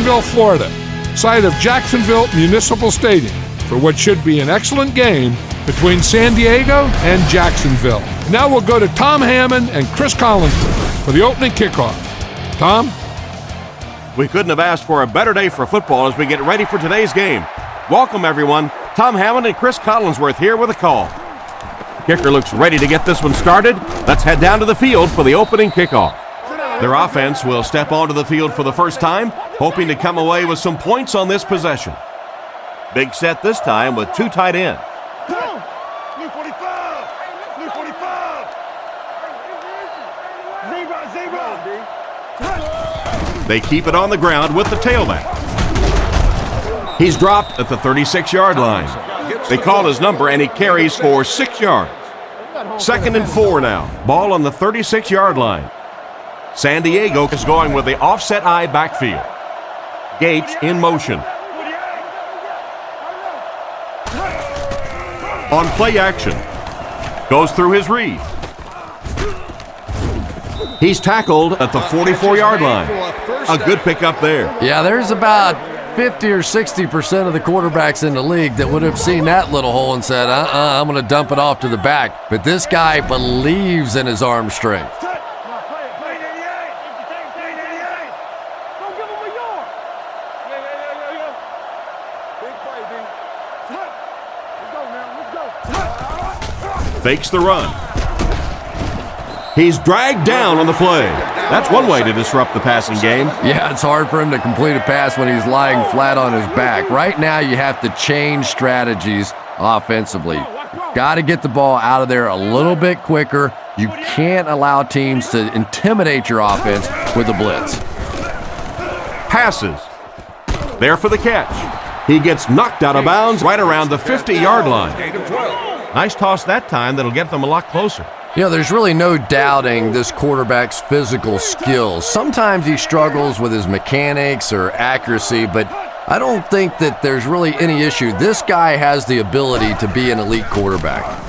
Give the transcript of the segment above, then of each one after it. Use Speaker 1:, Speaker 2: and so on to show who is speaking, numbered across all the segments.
Speaker 1: Jacksonville, Florida, site of Jacksonville Municipal Stadium, for what should be an excellent game between San Diego and Jacksonville. Now we'll go to Tom Hammond and Chris Collinsworth for the opening kickoff. Tom?
Speaker 2: We couldn't have asked for a better day for football as we get ready for today's game. Welcome, everyone. Tom Hammond and Chris Collinsworth here with a call. Kicker looks ready to get this one started. Let's head down to the field for the opening kickoff. Their offense will step onto the field for the first time, hoping to come away with some points on this possession. Big set this time with two tight ends. They keep it on the ground with the tailback. He's dropped at the 36-yard line. They call his number and he carries for 6 yards. 2nd and 4 now. Ball on the 36-yard line. San Diego is going with the offset eye backfield. Gates in motion. On play action. Goes through his read. He's tackled at the 44-yard line. A good pickup there.
Speaker 3: Yeah, there's about 50 or 60% of the quarterbacks in the league that would have seen that little hole and said, I'm going to dump it off to the back. But this guy believes in his arm strength.
Speaker 2: Fakes the run. He's dragged down on the play. That's one way to disrupt the passing game.
Speaker 3: Yeah, it's hard for him to complete a pass when he's lying flat on his back. Right now, you have to change strategies offensively. Got to get the ball out of there a little bit quicker. You can't allow teams to intimidate your offense with a blitz.
Speaker 2: Passes. There for the catch. He gets knocked out of bounds right around the 50-yard line. Nice toss that time that'll get them a lot closer.
Speaker 3: You know, there's really no doubting this quarterback's physical skills. Sometimes he struggles with his mechanics or accuracy, but I don't think that there's really any issue. This guy has the ability to be an elite quarterback.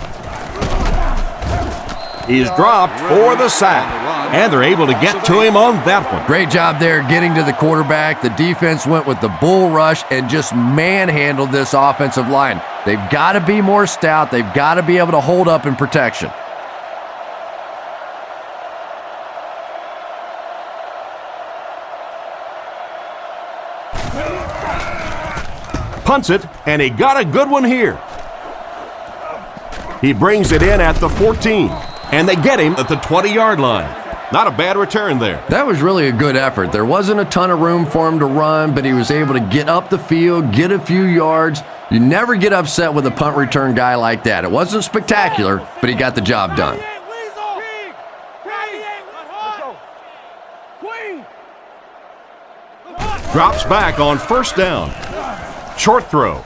Speaker 2: He's dropped for the sack, and they're able to get to him on that one.
Speaker 3: Great job there getting to the quarterback. The defense went with the bull rush and just manhandled this offensive line. They've got to be more stout. They've got to be able to hold up in protection.
Speaker 2: Punts it, and he got a good one here. He brings it in at the 14, and they get him at the 20-yard line. Not a bad return there.
Speaker 3: That was really a good effort. There wasn't a ton of room for him to run, but he was able to get up the field, get a few yards. You never get upset with a punt return guy like that. It wasn't spectacular, but he got the job done.
Speaker 2: Drops back on first down. Short throw.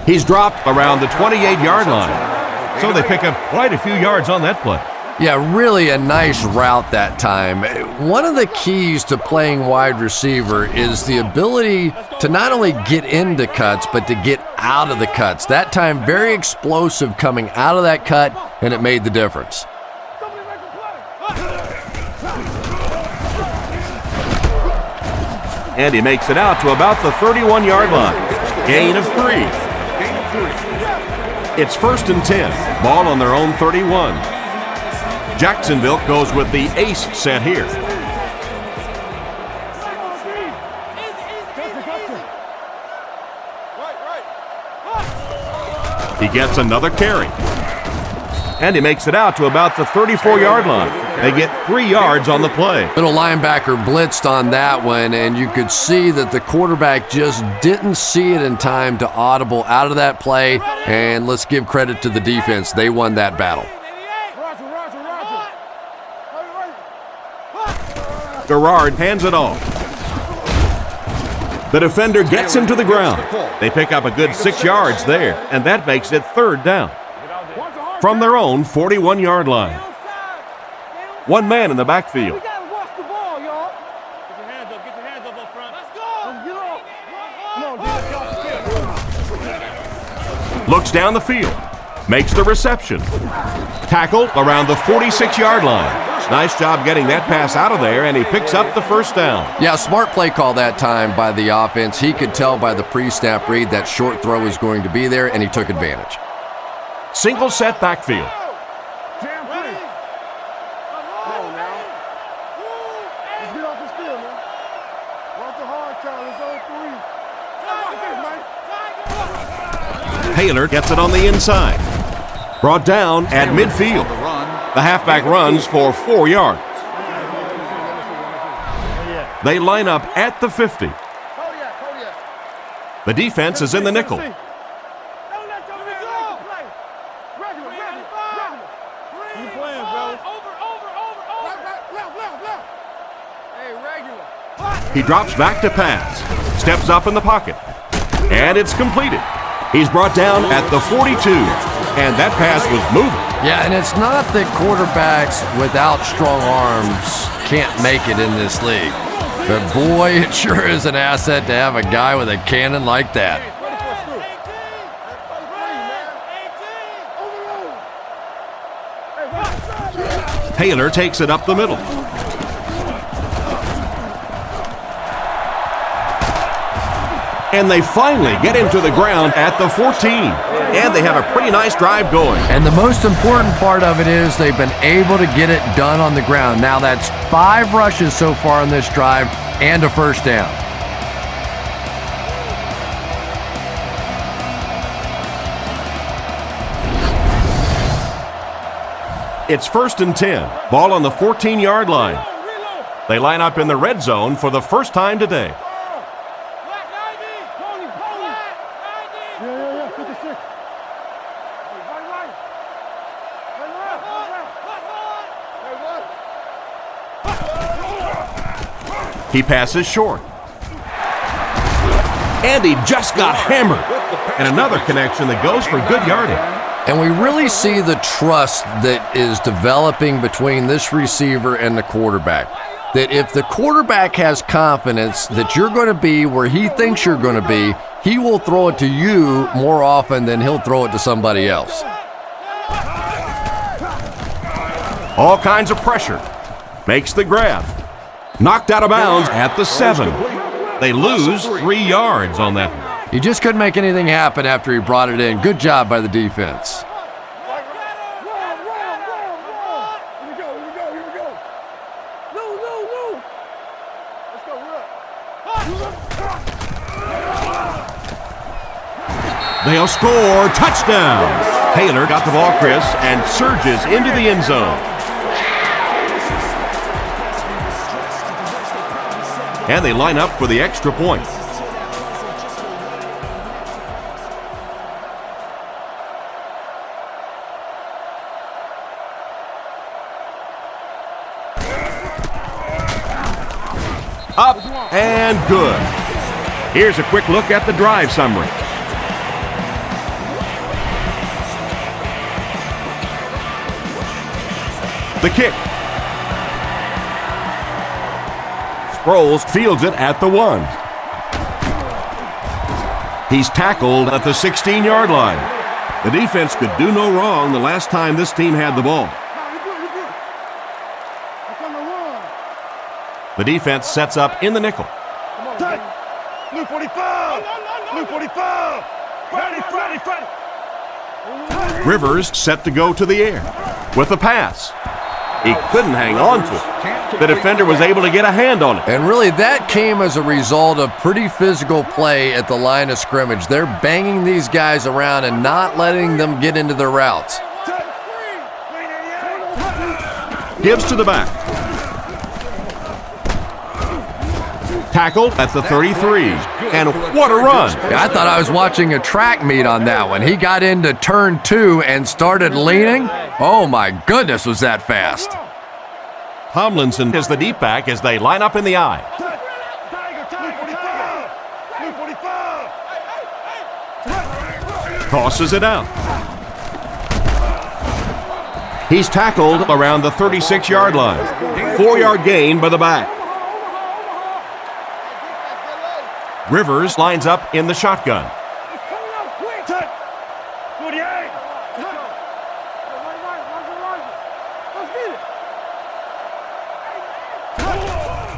Speaker 2: He's dropped around the 28-yard line. So they pick up quite a few yards on that play.
Speaker 3: Yeah, really a nice route that time. One of the keys to playing wide receiver is the ability to not only get into cuts, but to get out of the cuts. That time, very explosive coming out of that cut, and it made the difference.
Speaker 2: And he makes it out to about the 31-yard line. Gain of 3. It's 1st and 10. Ball on their own 31. Jacksonville goes with the ace set here. He gets another carry. And he makes it out to about the 34-yard line. They get 3 yards on the play.
Speaker 3: Little linebacker blitzed on that one, and you could see that the quarterback just didn't see it in time to audible out of that play. And let's give credit to the defense. They won that battle.
Speaker 2: Garrard hands it off. The defender gets him to the ground. They pick up a good 6 yards there, and that makes it 3rd down. From their own 41-yard line. One man in the backfield. Looks down the field. Makes the reception. Tackled around the 46-yard line. Nice job getting that pass out of there, and he picks up the first down.
Speaker 3: Yeah, smart play call that time by the offense. He could tell by the pre-snap read that short throw was going to be there, and he took advantage.
Speaker 2: Single set backfield. Taylor gets it on the inside. Brought down at midfield. The halfback runs for 4 yards. They line up at the 50. The defense is in the nickel. He drops back to pass. Steps up in the pocket. And it's completed. He's brought down at the 42, and that pass was moving.
Speaker 3: Yeah, and it's not that quarterbacks without strong arms can't make it in this league. But boy, it sure is an asset to have a guy with a cannon like that.
Speaker 2: Taylor takes it up the middle. And they finally get him to the ground at the 14. And they have a pretty nice drive going.
Speaker 3: And the most important part of it is they've been able to get it done on the ground. Now that's 5 rushes so far on this drive and a first down.
Speaker 2: It's 1st and 10. Ball on the 14-yard line. They line up in the red zone for the first time today. He passes short. And he just got hammered. And another connection that goes for good yardage.
Speaker 3: And we really see the trust that is developing between this receiver and the quarterback. That if the quarterback has confidence that you're going to be where he thinks you're going to be, he will throw it to you more often than he'll throw it to somebody else.
Speaker 2: All kinds of pressure. Makes the grab. Knocked out of bounds at the 7. They lose 3 yards on that one.
Speaker 3: He just couldn't make anything happen after he brought it in. Good job by the defense.
Speaker 2: They'll score. Touchdown. Taylor got the ball, Chris, and surges into the end zone. And they line up for the extra point. Up and good. Here's a quick look at the drive summary. The kick. Sproles fields it at the 1. He's tackled at the 16-yard line. The defense could do no wrong the last time this team had the ball. The defense sets up in the nickel.
Speaker 4: Blue 45! Blue 45! Friday!
Speaker 2: Rivers set to go to the air with a pass. He couldn't hang on to it. The defender was able to get a hand on it.
Speaker 3: And really, that came as a result of pretty physical play at the line of scrimmage. They're banging these guys around and not letting them get into their routes.
Speaker 2: Gives to the back. Tackled at the 33. And what a run.
Speaker 3: I thought I was watching a track meet on that one. He got into turn 2 and started leaning. Oh my goodness, was that fast.
Speaker 2: Tomlinson is the deep back as they line up in the I. Tosses it out. He's tackled around the 36-yard line. 4-yard gain by the back. Rivers lines up in the shotgun.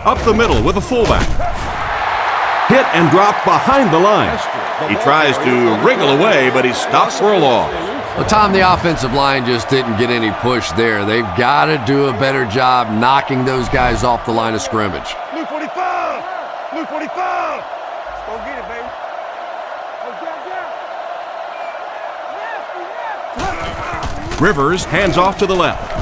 Speaker 2: Up the middle with a fullback. Hit and drop behind the line. He tries to wriggle away, but he's stopped for a loss.
Speaker 3: Well, Tom, the offensive line just didn't get any push there. They've got to do a better job knocking those guys off the line of scrimmage.
Speaker 4: Blue 45! Blue 45! Let's go get it, baby.
Speaker 2: Rivers hands off to the left.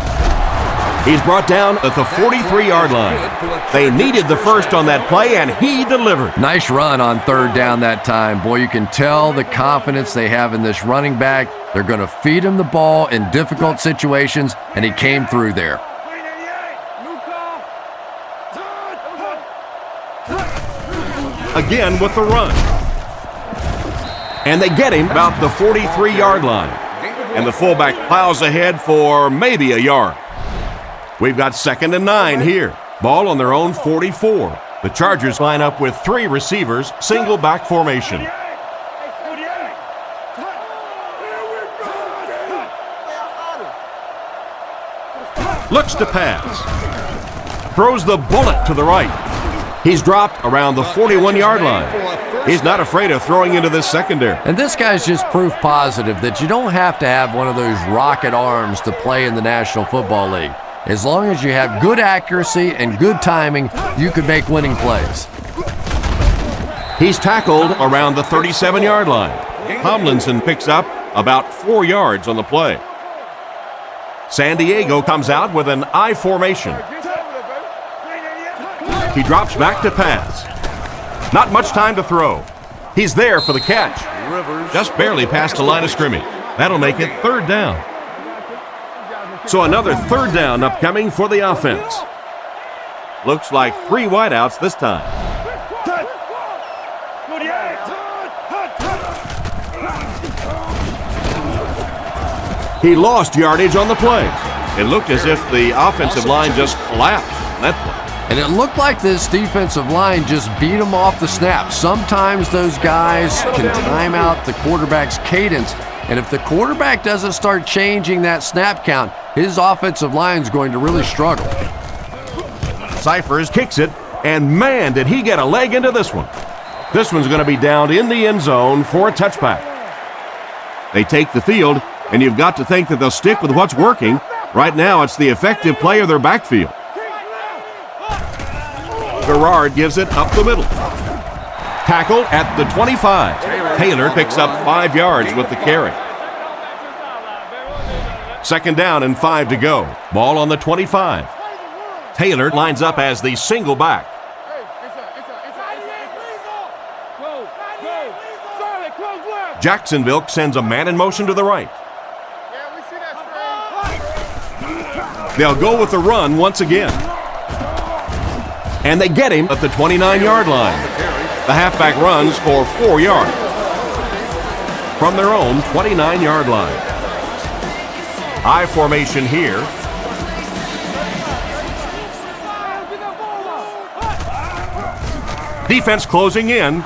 Speaker 2: He's brought down at the 43-yard line. They needed the first on that play, and he delivered.
Speaker 3: Nice run on third down that time. Boy, you can tell the confidence they have in this running back. They're going to feed him the ball in difficult situations, and he came through there.
Speaker 2: Again with the run. And they get him about the 43-yard line. And the fullback plows ahead for maybe a yard. We've got 2nd and 9 here. Ball on their own 44. The Chargers line up with 3 receivers, single back formation. Looks to pass. Throws the bullet to the right. He's dropped around the 41-yard line. He's not afraid of throwing into this secondary.
Speaker 3: And this guy's just proof positive that you don't have to have one of those rocket arms to play in the National Football League. As long as you have good accuracy and good timing, you can make winning plays.
Speaker 2: He's tackled around the 37-yard line. Tomlinson picks up about 4 yards on the play. San Diego comes out with an I formation. He drops back to pass. Not much time to throw. He's there for the catch. Just barely past the line of scrimmage. That'll make it 3rd down. So another 3rd down upcoming for the offense. Looks like 3 wideouts this time. He lost yardage on the play. It looked as if the offensive line just collapsed on that play.
Speaker 3: And it looked like this defensive line just beat them off the snap. Sometimes those guys can time out the quarterback's cadence. And if the quarterback doesn't start changing that snap count, his offensive line's going to really struggle.
Speaker 2: Cyphers kicks it, and man, did he get a leg into this one. This one's going to be down in the end zone for a touchback. They take the field, and you've got to think that they'll stick with what's working. Right now, it's the effective play of their backfield. Garrard gives it up the middle. Tackle at the 25. Taylor picks up 5 yards with the carry. 2nd down and 5 to go. Ball on the 25. Taylor lines up as the single back. Jacksonville sends a man in motion to the right. They'll go with the run once again. And they get him at the 29-yard line. The halfback runs for 4 yards from their own 29-yard line. I formation here. Defense closing in.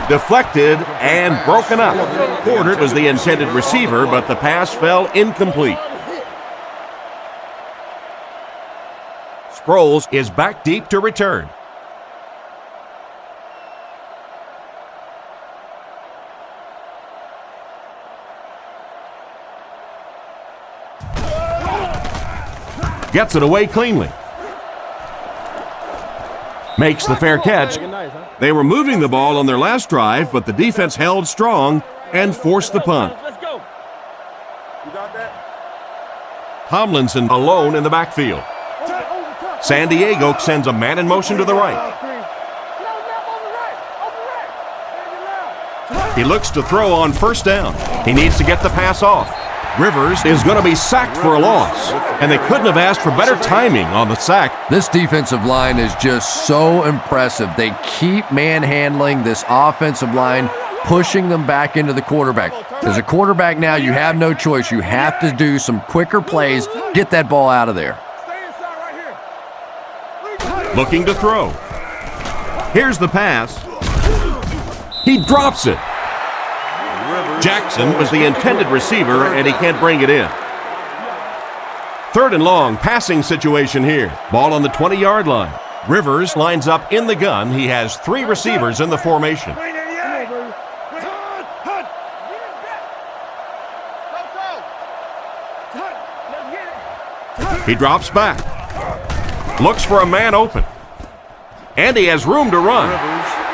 Speaker 2: Deflected and broken up. Porter was the intended receiver, but the pass fell incomplete. Sproles is back deep to return. Gets it away cleanly. Makes the fair catch. They were moving the ball on their last drive, but the defense held strong and forced the punt. Tomlinson alone in the backfield. San Diego sends a man in motion to the right. He looks to throw on 1st down. He needs to get the pass off. Rivers is going to be sacked for a loss, and they couldn't have asked for better timing on the sack.
Speaker 3: This defensive line is just so impressive. They keep manhandling this offensive line, pushing them back into the quarterback. As a quarterback now, you have no choice. You have to do some quicker plays, get that ball out of there.
Speaker 2: Looking to throw. Here's the pass. He drops it. Jackson was the intended receiver, and he can't bring it in. 3rd and long, passing situation here. Ball on the 20-yard line. Rivers lines up in the gun. He has 3 receivers in the formation. He drops back. Looks for a man open. And he has room to run.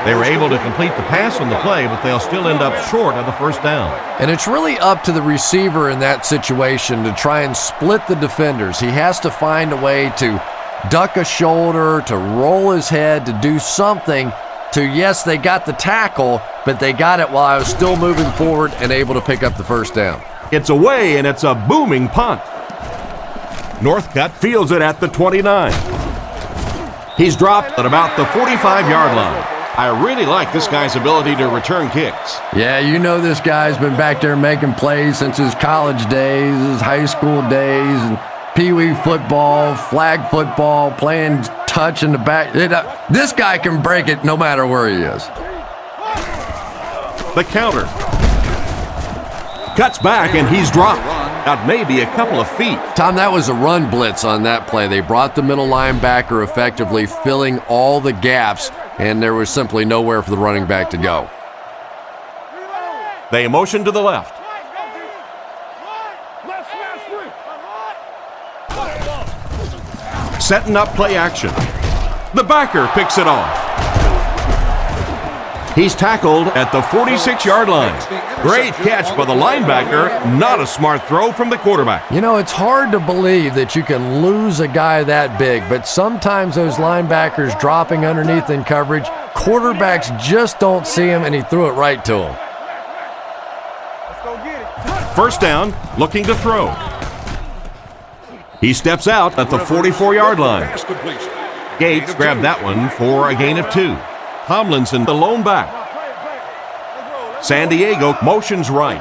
Speaker 2: They were able to complete the pass on the play, but they'll still end up short of the first down.
Speaker 3: And it's really up to the receiver in that situation to try and split the defenders. He has to find a way to duck a shoulder, to roll his head, to do something to, yes, they got the tackle, but they got it while I was still moving forward and able to pick up the first down.
Speaker 2: It's away, and it's a booming punt. Northcutt fields it at the 29. He's dropped at about the 45-yard line. I really like this guy's ability to return kicks.
Speaker 3: Yeah, you know this guy's been back there making plays since his college days, his high school days, and pee-wee football, flag football, playing touch in the back. This guy can break it no matter where he is.
Speaker 2: The counter. Cuts back, and he's dropped. Out maybe a couple of feet.
Speaker 3: Tom, that was a run blitz on that play. They brought the middle linebacker effectively filling all the gaps, and there was simply nowhere for the running back to go.
Speaker 2: They motion to the left. Setting up play action. The backer picks it off. He's tackled at the 46-yard line. Great catch by the linebacker. Not a smart throw from the quarterback.
Speaker 3: You know, it's hard to believe that you can lose a guy that big, but sometimes those linebackers dropping underneath in coverage, quarterbacks just don't see him, and he threw it right to him.
Speaker 2: First down, looking to throw. He steps out at the 44-yard line. Gates grabbed that one for a gain of 2. Tomlinson, the lone back. San Diego motions right.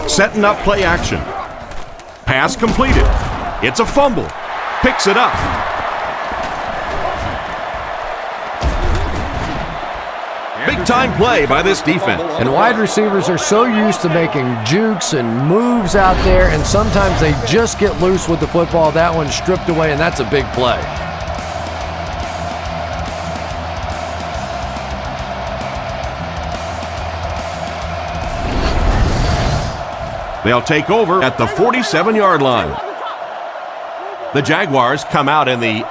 Speaker 2: Setting up play action. Pass completed. It's a fumble. Picks it up. Big-time play by this defense.
Speaker 3: And wide receivers are so used to making jukes and moves out there, and sometimes they just get loose with the football. That one's stripped away, and that's a big play.
Speaker 2: They'll take over at the 47-yard line. The Jaguars come out in the...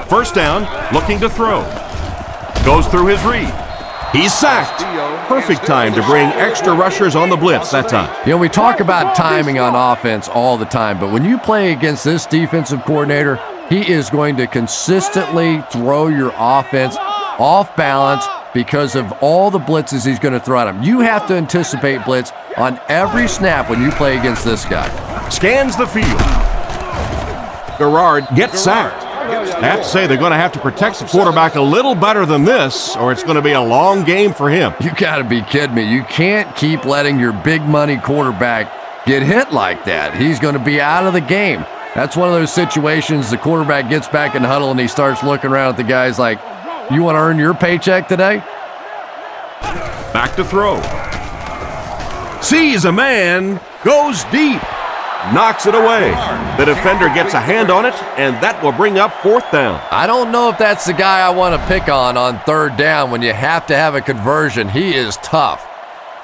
Speaker 2: First down, looking to throw. Goes through his read. He's sacked. Perfect time to bring extra rushers on the blitz that time.
Speaker 3: You know, we talk about timing on offense all the time, but when you play against this defensive coordinator, he is going to consistently throw your offense off balance because of all the blitzes he's going to throw at him. You have to anticipate blitz on every snap when you play against this guy.
Speaker 2: Scans the field. Garrard gets sacked. I have to say they're going to have to protect the quarterback a little better than this, or it's going to be a long game for him.
Speaker 3: You got to be kidding me. You can't keep letting your big money quarterback get hit like that. He's going to be out of the game. That's one of those situations the quarterback gets back in the huddle and he starts looking around at the guys like, you want to earn your paycheck today?
Speaker 2: Back to throw. Sees a man, goes deep. Knocks it away. The defender gets a hand on it, and that will bring up fourth down.
Speaker 3: I don't know if that's the guy I want to pick on third down when you have to have a conversion. He is tough.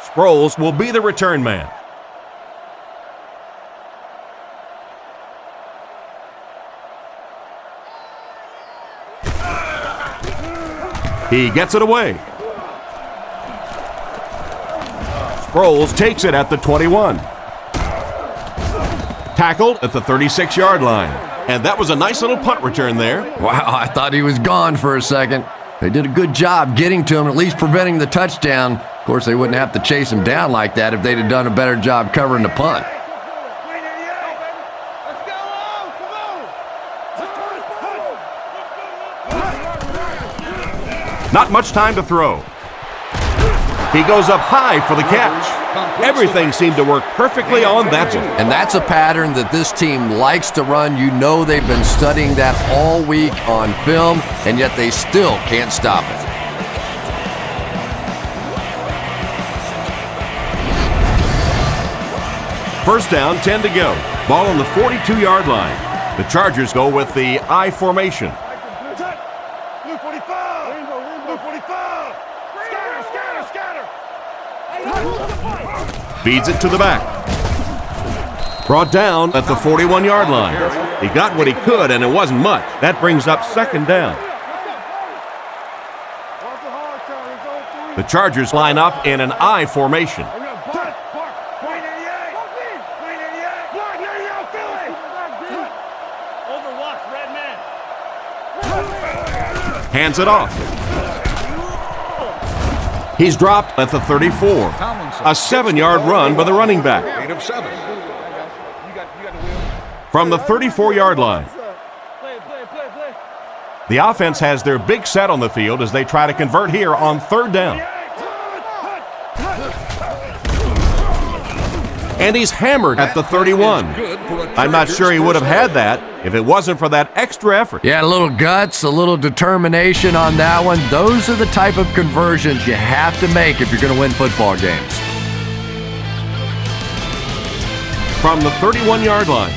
Speaker 2: Sproles will be the return man. He gets it away. Sproles takes it at the 21. Tackled at the 36-yard line. And that was a nice little punt return there.
Speaker 3: Wow, I thought he was gone for a second. They did a good job getting to him, at least preventing the touchdown. Of course, they wouldn't have to chase him down like that if they'd have done a better job covering the punt.
Speaker 2: Not much time to throw. He goes up high for the catch. Everything seemed to work perfectly on that one.
Speaker 3: And that's a pattern that this team likes to run. You know they've been studying that all week on film, and yet they still can't stop it.
Speaker 2: First down, 10 to go. Ball on the 42-yard line. The Chargers go with the I formation.
Speaker 4: Blue 45. Blue 45. Scatter.
Speaker 2: Feeds it to the back. Brought down at the 41-yard line. He got what he could, and it wasn't much. That brings up second down. The Chargers line up in an I formation. Hands it off. He's dropped at the 34. A 7-yard run by the running back. From the 34-yard line. The offense has their big set on the field as they try to convert here on third down. And he's hammered at the 31. I'm not sure he would have had that if it wasn't for that extra effort.
Speaker 3: Yeah, a little guts, a little determination on that one. Those are the type of conversions you have to make if you're going to win football games.
Speaker 2: From the 31-yard line.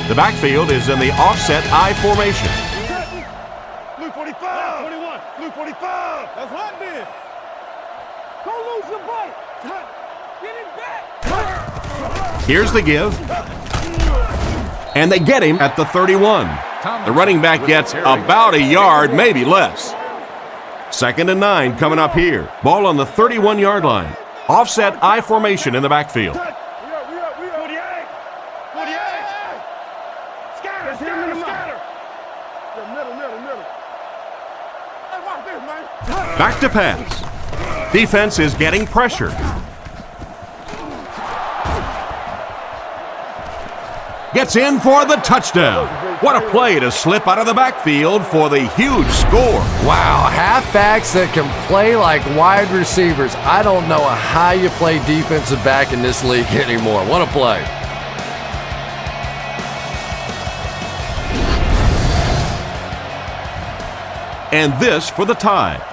Speaker 2: The backfield is in the offset I formation.
Speaker 4: Blue 45. 21. Blue 45. That's hot, man. Don't lose the bite. Get it back.
Speaker 2: Here's the give. And they get him at the 31. The running back gets about a yard, maybe less. 2nd and 9 coming up here. Ball on the 31-yard line. Offset I formation in the backfield. Back to pass. Defense is getting pressure. Gets in for the touchdown. What a play to slip out of the backfield for the huge score.
Speaker 3: Wow, halfbacks that can play like wide receivers. I don't know how you play defensive back in this league anymore. What a play.
Speaker 2: And this for the tie.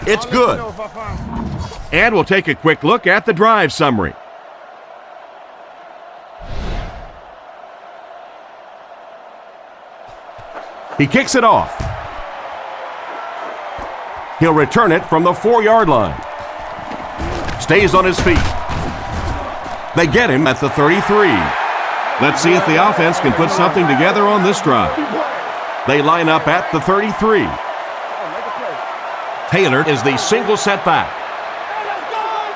Speaker 2: It's good. And we'll take a quick look at the drive summary. He kicks it off. He'll return it from the 4-yard line. Stays on his feet. They get him at the 33. Let's see if the offense can put something together on this drive. They line up at the 33. Taylor is the single setback.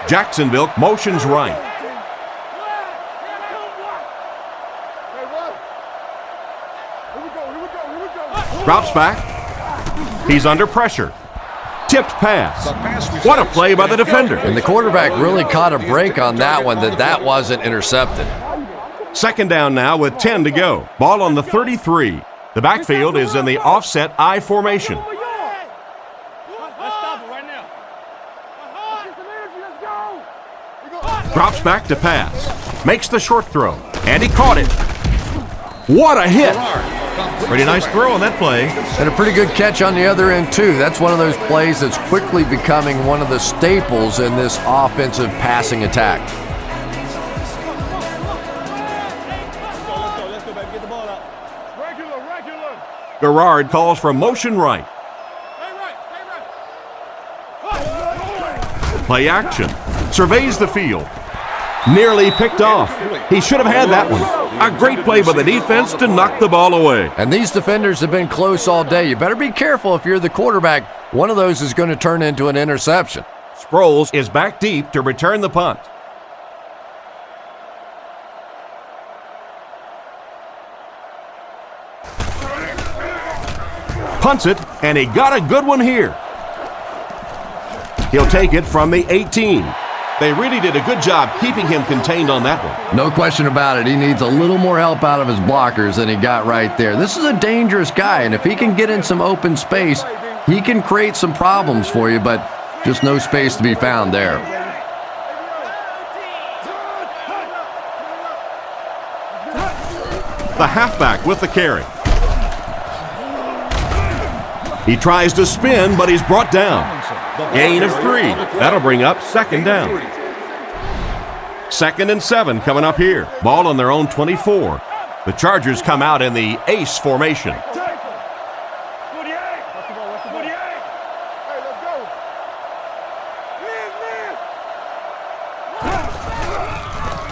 Speaker 2: Jacksonville motions right. Drops back. He's under pressure. Tipped pass. What a play by the defender.
Speaker 3: And the quarterback really caught a break on that one, that wasn't intercepted.
Speaker 2: 2nd down now with 10 to go. Ball on the 33. The backfield is in the offset I formation. Drops back to pass. Makes the short throw. And he caught it. What a hit. Pretty nice throw on that play.
Speaker 3: And a pretty good catch on the other end, too. That's one of those plays that's quickly becoming one of the staples in this offensive passing attack.
Speaker 2: Garrard calls for motion right. Play action. Surveys the field. Nearly picked off. He should have had that one. A great play by the defense to knock the ball away.
Speaker 3: And these defenders have been close all day. You better be careful if you're the quarterback. One of those is going to turn into an interception.
Speaker 2: Sproles is back deep to return the punt. Punts it, and he got a good one here. He'll take it from the 18. They really did a good job keeping him contained on that one.
Speaker 3: No question about it. He needs a little more help out of his blockers than he got right there. This is a dangerous guy, and if he can get in some open space, he can create some problems for you, but just no space to be found there.
Speaker 2: The halfback with the carry. He tries to spin, but he's brought down. Gain of 3. That'll bring up second down. 2nd and 7 coming up here. Ball on their own 24. The Chargers come out in the ace formation.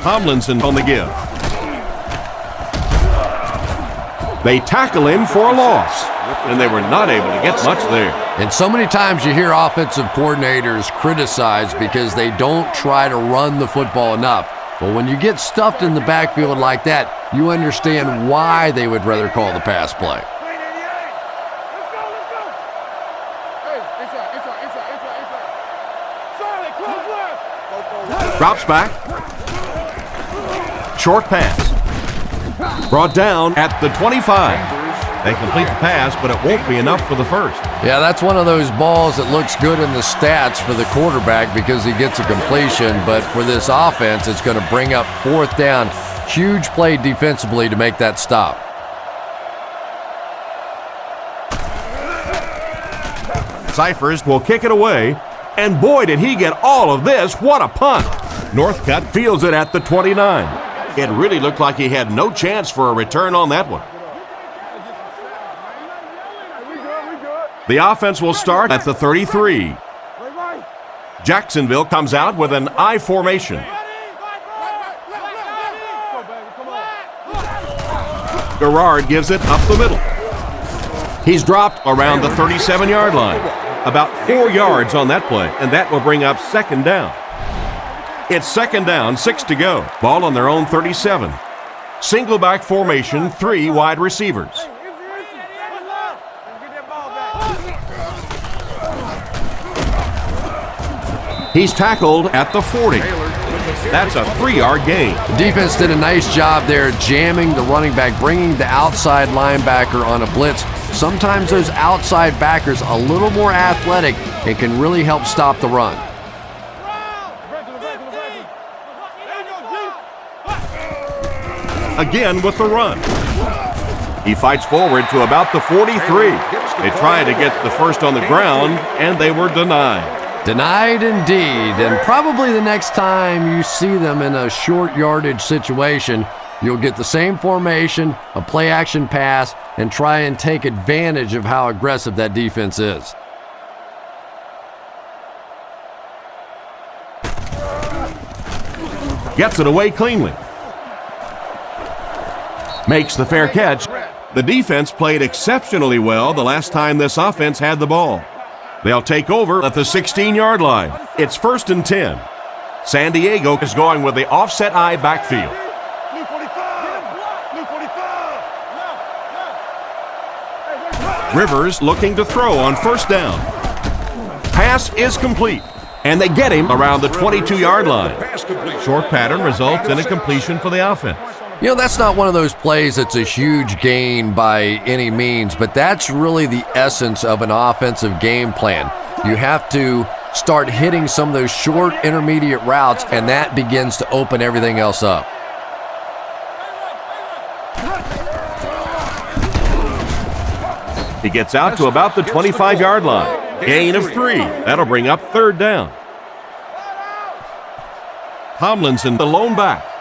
Speaker 2: Tomlinson on the give. They tackle him for a loss, and they were not able to get much there.
Speaker 3: And so many times you hear offensive coordinators criticized because they don't try to run the football enough. But when you get stuffed in the backfield like that, you understand why they would rather call the pass play.
Speaker 2: Drops back. Short pass. Brought down at the 25. They complete the pass, but it won't be enough for the first.
Speaker 3: Yeah, that's one of those balls that looks good in the stats for the quarterback because he gets a completion, but for this offense, it's going to bring up 4th down. Huge play defensively to make that stop.
Speaker 2: Cyphers will kick it away, and boy, did he get all of this. What a punt. Northcutt fields it at the 29. It really looked like he had no chance for a return on that one. The offense will start at the 33. Jacksonville comes out with an I formation. Garrard gives it up the middle. He's dropped around the 37-yard line. About 4 yards on that play, and that will bring up second down. It's second down, 6 to go. Ball on their own 37. Single back formation, 3 wide receivers. He's tackled at the 40. That's a 3-yard gain.
Speaker 3: The defense did a nice job there jamming the running back, bringing the outside linebacker on a blitz. Sometimes those outside backers a little more athletic and can really help stop the run.
Speaker 2: Again with the run. He fights forward to about the 43. They tried to get the first on the ground, and they were denied.
Speaker 3: Denied indeed, and probably the next time you see them in a short yardage situation, you'll get the same formation, a play action pass, and try and take advantage of how aggressive that defense is.
Speaker 2: Gets it away cleanly. Makes the fair catch. The defense played exceptionally well the last time this offense had the ball. They'll take over at the 16-yard line. It's 1st and 10. San Diego is going with the offset I backfield. Rivers looking to throw on 1st down. Pass is complete, and they get him around the 22-yard line. Short pattern results in a completion for the offense.
Speaker 3: You know, that's not one of those plays that's a huge gain by any means, but that's really the essence of an offensive game plan. You have to start hitting some of those short intermediate routes, and that begins to open everything else up.
Speaker 2: He gets out to about the 25-yard line. Gain of 3. That'll bring up 3rd down. Tomlinson, the lone back.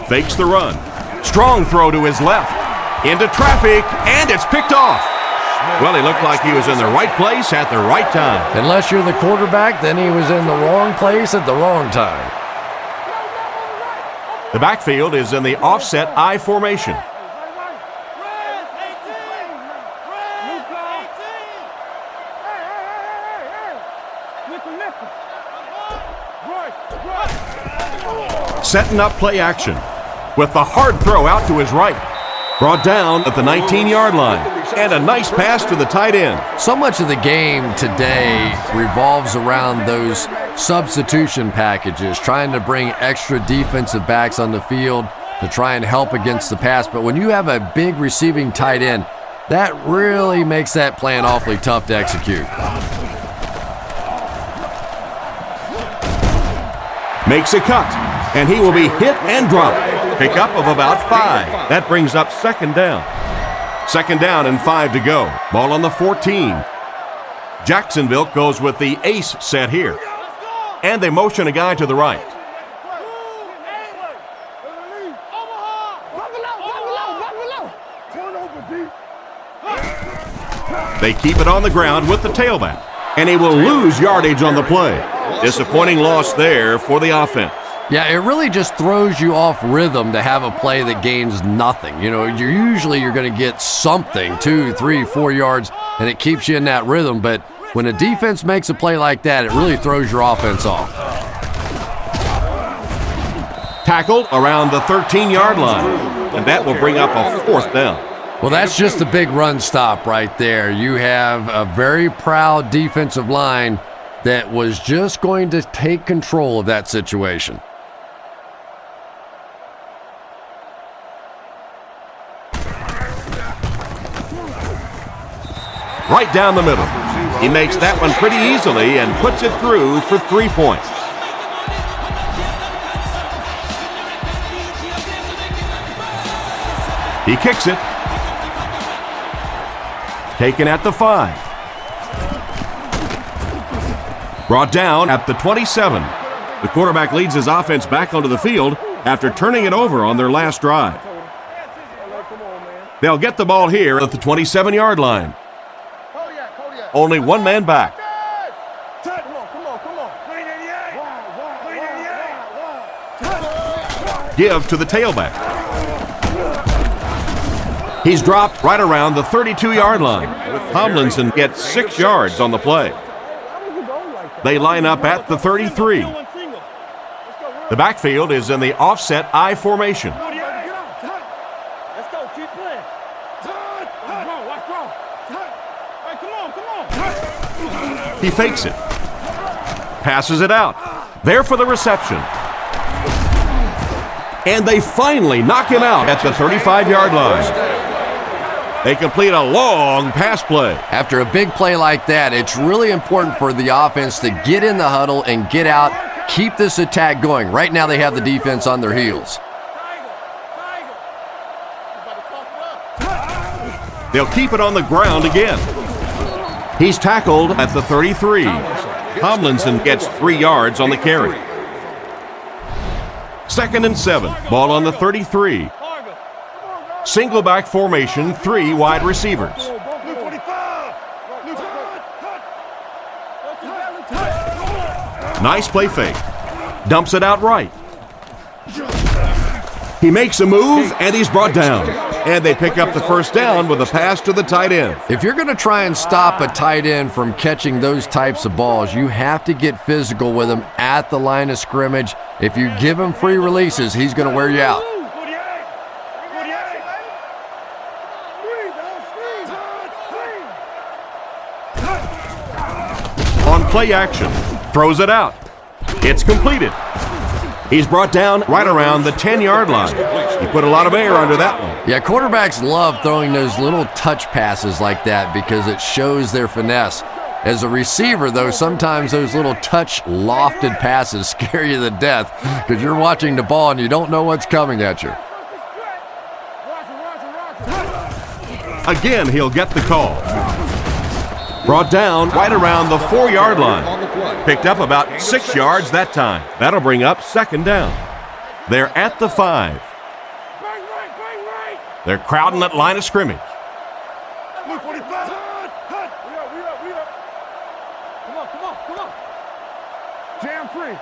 Speaker 2: Fakes the run. Strong throw to his left. Into traffic, and it's picked off. Well, he looked like he was in the right place at the right time.
Speaker 3: Unless you're the quarterback, then he was in the wrong place at the wrong time.
Speaker 2: The backfield is in the offset I formation. Setting up play action. with the hard throw out to his right. Brought down at the 19-yard line. And a nice pass to the tight end.
Speaker 3: So much of the game today revolves around those substitution packages, trying to bring extra defensive backs on the field to try and help against the pass. But when you have a big receiving tight end, that really makes that plan awfully tough to execute.
Speaker 2: Makes a cut, and he will be hit and dropped. Pickup of about 5. That brings up second down. Second down and 5 to go. Ball on the 14. Jacksonville goes with the ace set here. And they motion a guy to the right. They keep it on the ground with the tailback. And he will lose yardage on the play. Disappointing loss there for the offense.
Speaker 3: Yeah, it really just throws you off rhythm to have a play that gains nothing. You know, you're going to get something, 2, 3, 4 yards, and it keeps you in that rhythm. But when a defense makes a play like that, it really throws your offense off.
Speaker 2: Tackled around the 13-yard line, and that will bring up a fourth down.
Speaker 3: Well, that's just a big run stop right there. You have a very proud defensive line that was just going to take control of that situation.
Speaker 2: Right down the middle. He makes that one pretty easily and puts it through for 3 points. He kicks it. Taken at the 5. Brought down at the 27. The quarterback leads his offense back onto the field after turning it over on their last drive. They'll get the ball here at the 27-yard line. Only one man back. Give to the tailback. He's dropped right around the 32-yard line. Tomlinson gets 6 yards on the play. They line up at the 33. The backfield is in the offset I formation. He fakes it. Passes it out. There for the reception. And they finally knock him out at the 35-yard line. They complete a long pass play.
Speaker 3: After a big play like that, it's really important for the offense to get in the huddle and get out, keep this attack going. Right now they have the defense on their heels.
Speaker 2: They'll keep it on the ground again. He's tackled at the 33. Tomlinson gets 3 yards on the carry. 2nd and 7. Ball on the 33. Single back formation, 3 wide receivers. Nice play fake. Dumps it out right. He makes a move, and he's brought down. And they pick up the first down with a pass to the tight end.
Speaker 3: If you're going to try and stop a tight end from catching those types of balls, you have to get physical with him at the line of scrimmage. If you give him free releases, he's going to wear you out.
Speaker 2: On play action, throws it out. It's completed. He's brought down right around the 10-yard line. He put a lot of air under that one.
Speaker 3: Yeah, quarterbacks love throwing those little touch passes like that because it shows their finesse. As a receiver, though, sometimes those little touch lofted passes scare you to death because you're watching the ball and you don't know what's coming at you.
Speaker 2: Again, he'll get the call. Brought down right around the 4-yard line. Picked up about 6 yards that time. That'll bring up second down. They're at the 5. They're crowding that line of scrimmage.
Speaker 4: Jam free.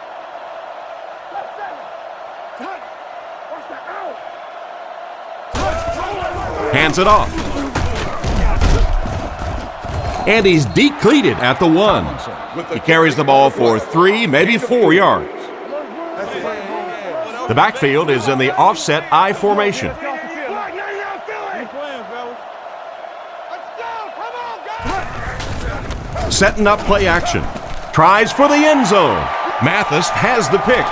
Speaker 2: Hands it off. And he's decleated at the 1. He carries the ball for 3, maybe 4 yards. The backfield is in the offset I formation. Setting up play action. Tries for the end zone. Mathis has the pick.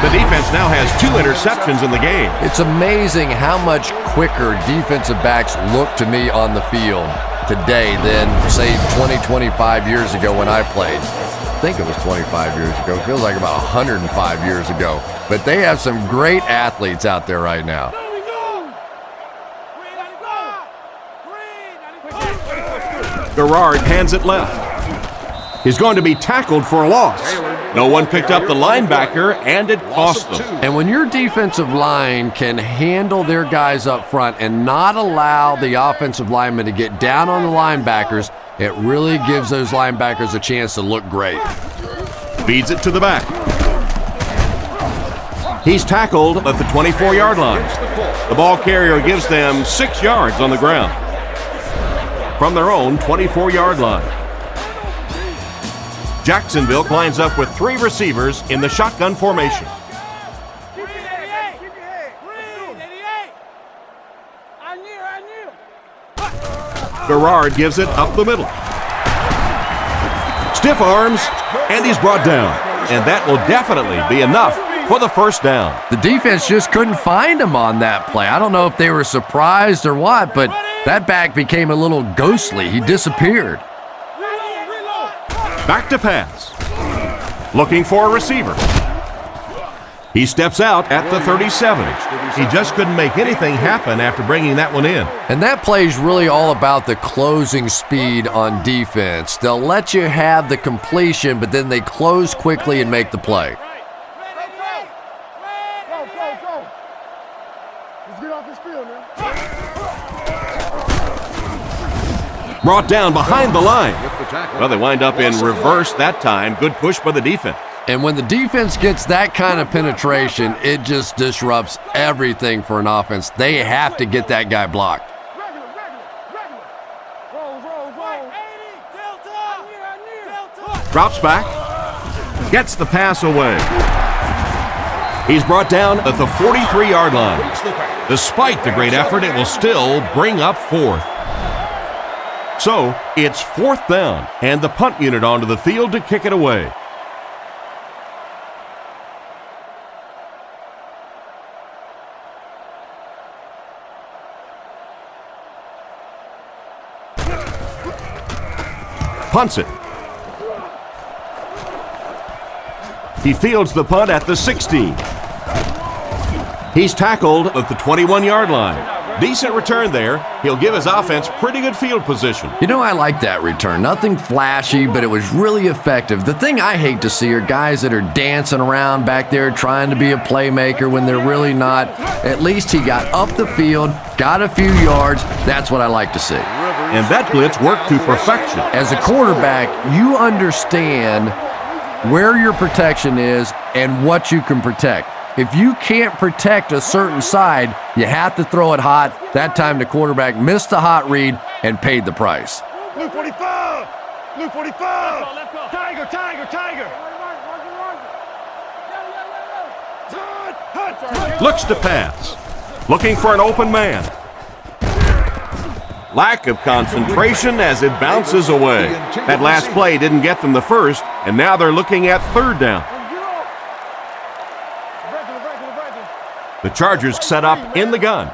Speaker 2: The defense now has 2 interceptions in the game.
Speaker 3: It's amazing how much quicker defensive backs look to me on the field today than, say, 20, 25 years ago when I played. I think it was 25 years ago. It feels like about 105 years ago. But they have some great athletes out there right now.
Speaker 2: Garrard hands it left. He's going to be tackled for a loss. No one picked up the linebacker, and it cost them.
Speaker 3: And when your defensive line can handle their guys up front and not allow the offensive linemen to get down on the linebackers, it really gives those linebackers a chance to look great.
Speaker 2: Feeds it to the back. He's tackled at the 24-yard line. The ball carrier gives them 6 yards on the ground from their own 24-yard line. Jacksonville lines up with 3 receivers in the shotgun formation. Garrard gives it up the middle. Stiff arms, and he's brought down. And that will definitely be enough for the first down.
Speaker 3: The defense just couldn't find him on that play. I don't know if they were surprised or what, but that back became a little ghostly. He disappeared.
Speaker 2: Back to pass. Looking for a receiver. He steps out at the 37. He just couldn't make anything happen after bringing that one in.
Speaker 3: And that play is really all about the closing speed on defense. They'll let you have the completion, but then they close quickly and make the play.
Speaker 4: Let's get off this field, man.
Speaker 2: Brought down behind the line. Well, they wind up in reverse that time. Good push by the defense.
Speaker 3: And when the defense gets that kind of penetration, it just disrupts everything for an offense. They have to get that guy blocked.
Speaker 2: Drops back. Gets the pass away. He's brought down at the 43-yard line. Despite the great effort, it will still bring up 4th. So, it's 4th down, and the punt unit onto the field to kick it away. Punts it. He fields the punt at the 16. He's tackled at the 21-yard line. Decent return there. He'll give his offense pretty good field position.
Speaker 3: You know, I like that return. Nothing flashy, but it was really effective. The thing I hate to see are guys that are dancing around back there trying to be a playmaker when they're really not. At least he got up the field, got a few yards. That's what I like to see.
Speaker 2: And that blitz worked to perfection.
Speaker 3: As a quarterback, you understand where your protection is and what you can protect. If you can't protect a certain side, you have to throw it hot. That time the quarterback missed the hot read and paid the price.
Speaker 4: Luke 45! Luke 45! Tiger, tiger, tiger!
Speaker 2: Looks to pass. Looking for an open man. Lack of concentration as it bounces away. That last play didn't get them the first, and now they're looking at 3rd down. The Chargers set up in the gun.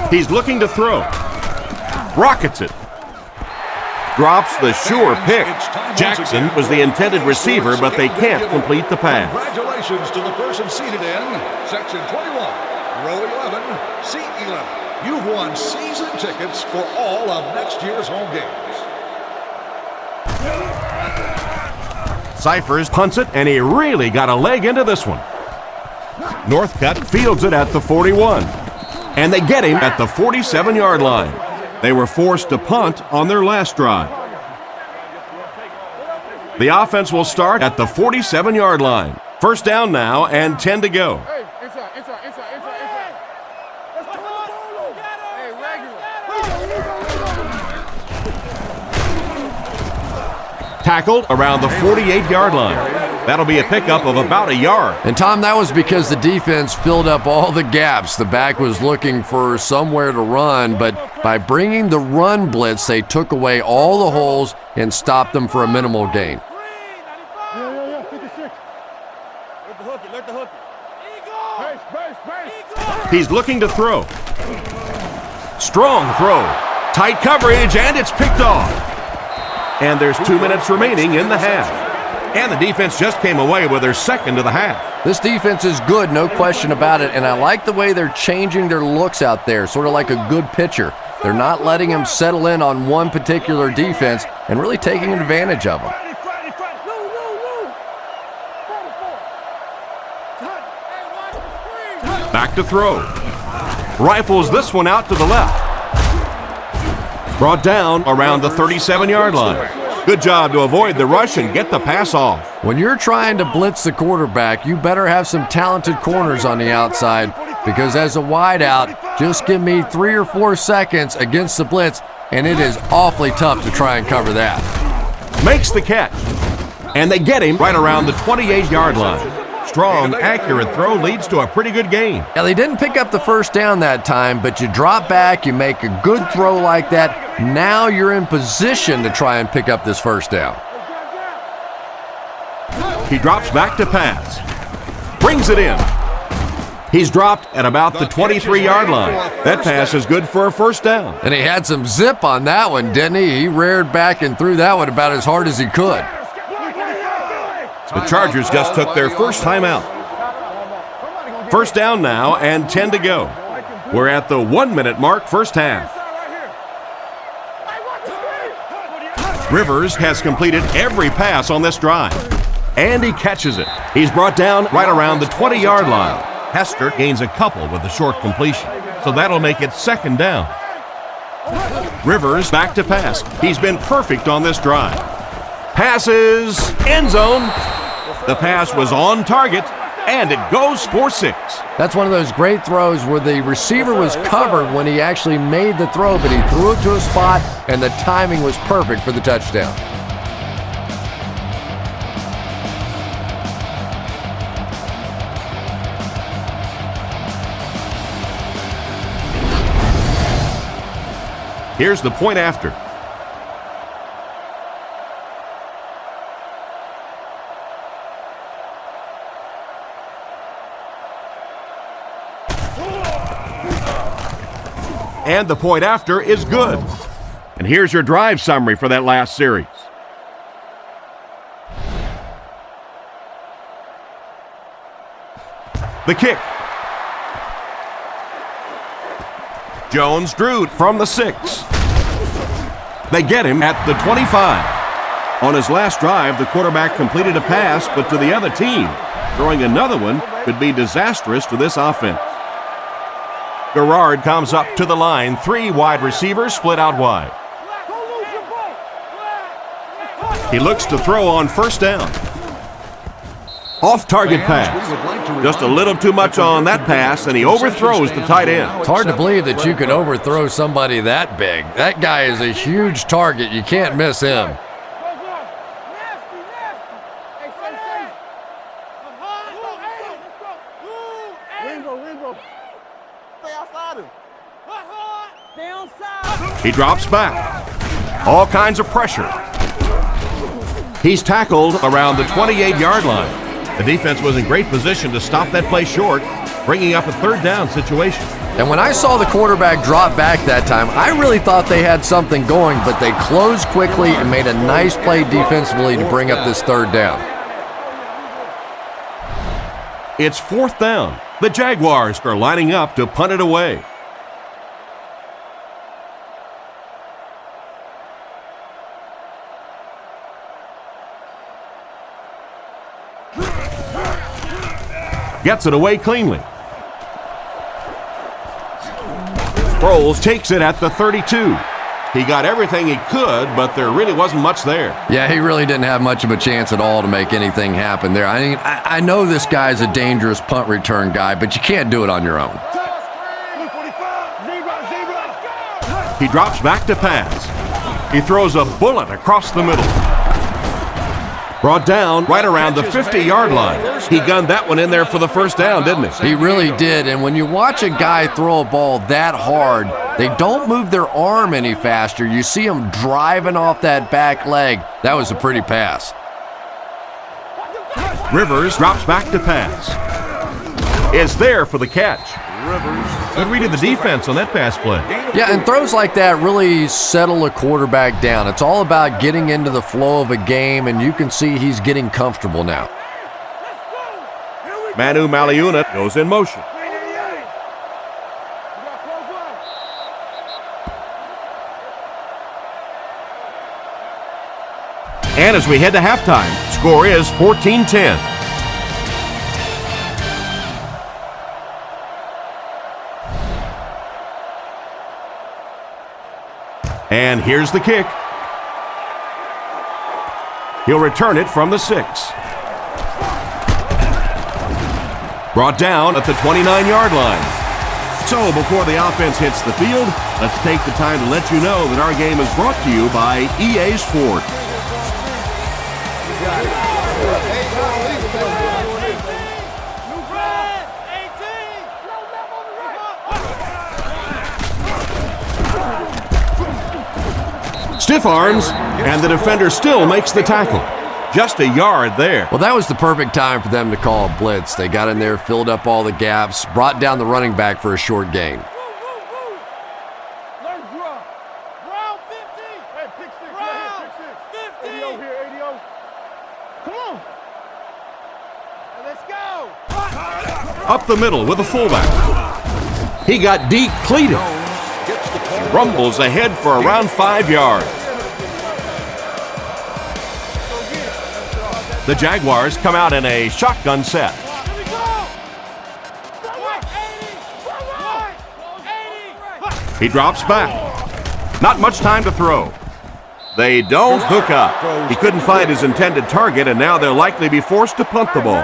Speaker 2: He's looking to throw. Rockets it. Drops the sure pick. Jackson was the intended receiver, but they can't complete the pass.
Speaker 5: Congratulations to the person seated in Section 21, Row 11, Seat 11. You've won season tickets for all of next year's home games.
Speaker 2: Cyphers punts it, and he really got a leg into this one. Northcutt fields it at the 41, and they get him at the 47-yard line. They were forced to punt on their last drive. The offense will start at the 47-yard line. 1st down now and 10 to go. Tackled around the 48-yard line. That'll be a pickup of about a yard.
Speaker 3: And Tom, that was because the defense filled up all the gaps. The back was looking for somewhere to run, but by bringing the run blitz, they took away all the holes and stopped them for a minimal gain.
Speaker 4: Yeah, 56. Let the hook it.
Speaker 2: He's looking to throw. Strong throw. Tight coverage, and it's picked off. And there's 2 minutes remaining in the half. And the defense just came away with their second of the half.
Speaker 3: This defense is good, no question about it, and I like the way they're changing their looks out there, sort of like a good pitcher. They're not letting him settle in on one particular defense and really taking advantage of them.
Speaker 2: Back to throw. Rifles this one out to the left. Brought down around the 37-yard line. Good job to avoid the rush and get the pass off.
Speaker 3: When you're trying to blitz the quarterback, you better have some talented corners on the outside, because as a wideout, just give me 3 or 4 seconds against the blitz, and it is awfully tough to try and cover that.
Speaker 2: Makes the catch. And they get him right around the 28-yard line. Strong, accurate throw leads to a pretty good gain.
Speaker 3: Now, they didn't pick up the first down that time, but you drop back, you make a good throw like that. Now you're in position to try and pick up this first down.
Speaker 2: He drops back to pass. Brings it in. He's dropped at about the 23-yard line. That pass is good for a first down.
Speaker 3: And he had some zip on that one, didn't he? He reared back and threw that one about as hard as he could.
Speaker 2: The Chargers just took their first time out. First down now and 10 to go. We're at the 1-minute mark, first half. Rivers has completed every pass on this drive. And he catches it. He's brought down right around the 20-yard line. Hester gains a couple with the short completion, so that'll make it second down. Rivers back to pass. He's been perfect on this drive. Passes, end zone. The pass was on target, and it goes for 6.
Speaker 3: That's one of those great throws where the receiver was covered when he actually made the throw, but he threw it to a spot, and the timing was perfect for the touchdown.
Speaker 2: Here's the point after. And the point after is good. And here's your drive summary for that last series. The kick. Jones drew from the 6. They get him at the 25. On his last drive, the quarterback completed a pass, but to the other team. Throwing another one could be disastrous to this offense. Garrard comes up to the line. 3 wide receivers split out wide. He looks to throw on first down. Off-target pass. Just a little too much on that pass, and he overthrows the tight end.
Speaker 3: It's hard to believe that you could overthrow somebody that big. That guy is a huge target. You can't miss him.
Speaker 2: He drops back. All kinds of pressure. He's tackled around the 28-yard line. The defense was in great position to stop that play short, bringing up a third down situation.
Speaker 3: And when I saw the quarterback drop back that time, I really thought they had something going, but they closed quickly and made a nice play defensively to bring up this third down.
Speaker 2: It's fourth down. The Jaguars are lining up to punt it away. Gets it away cleanly. Sproles takes it at the 32. He got everything he could, but there really wasn't much there.
Speaker 3: Yeah, he really didn't have much of a chance at all to make anything happen there. I mean, I know this guy's a dangerous punt return guy, but you can't do it on your own.
Speaker 2: He drops back to pass. He throws a bullet across the middle. Brought down right around the 50-yard line. He gunned that one in there for the first down, didn't he?
Speaker 3: He really did, and when you watch a guy throw a ball that hard, they don't move their arm any faster. You see him driving off that back leg. That was a pretty pass.
Speaker 2: Rivers drops back to pass. Is there for the catch. Good read of the defense on that pass play.
Speaker 3: Yeah, and throws like that really settle a quarterback down. It's all about getting into the flow of a game, and you can see he's getting comfortable now.
Speaker 2: Manu Maliuna goes in motion. And as we head to halftime, score is 14-10. And here's the kick. He'll return it from the 6. Brought down at the 29-yard line. So before the offense hits the field, let's take the time to let you know that our game is brought to you by EA Sports. Stiff arms, and the defender still makes the tackle. Just a yard there.
Speaker 3: Well, that was the perfect time for them to call a blitz. They got in there, filled up all the gaps, brought down the running back for a short gain.
Speaker 2: Up the middle with a fullback. He got depleted. Rumbles ahead for around 5 yards. The Jaguars come out in a shotgun set. He drops back. Not much time to throw. They don't hook up. He couldn't find his intended target, and now they'll likely be forced to punt the ball.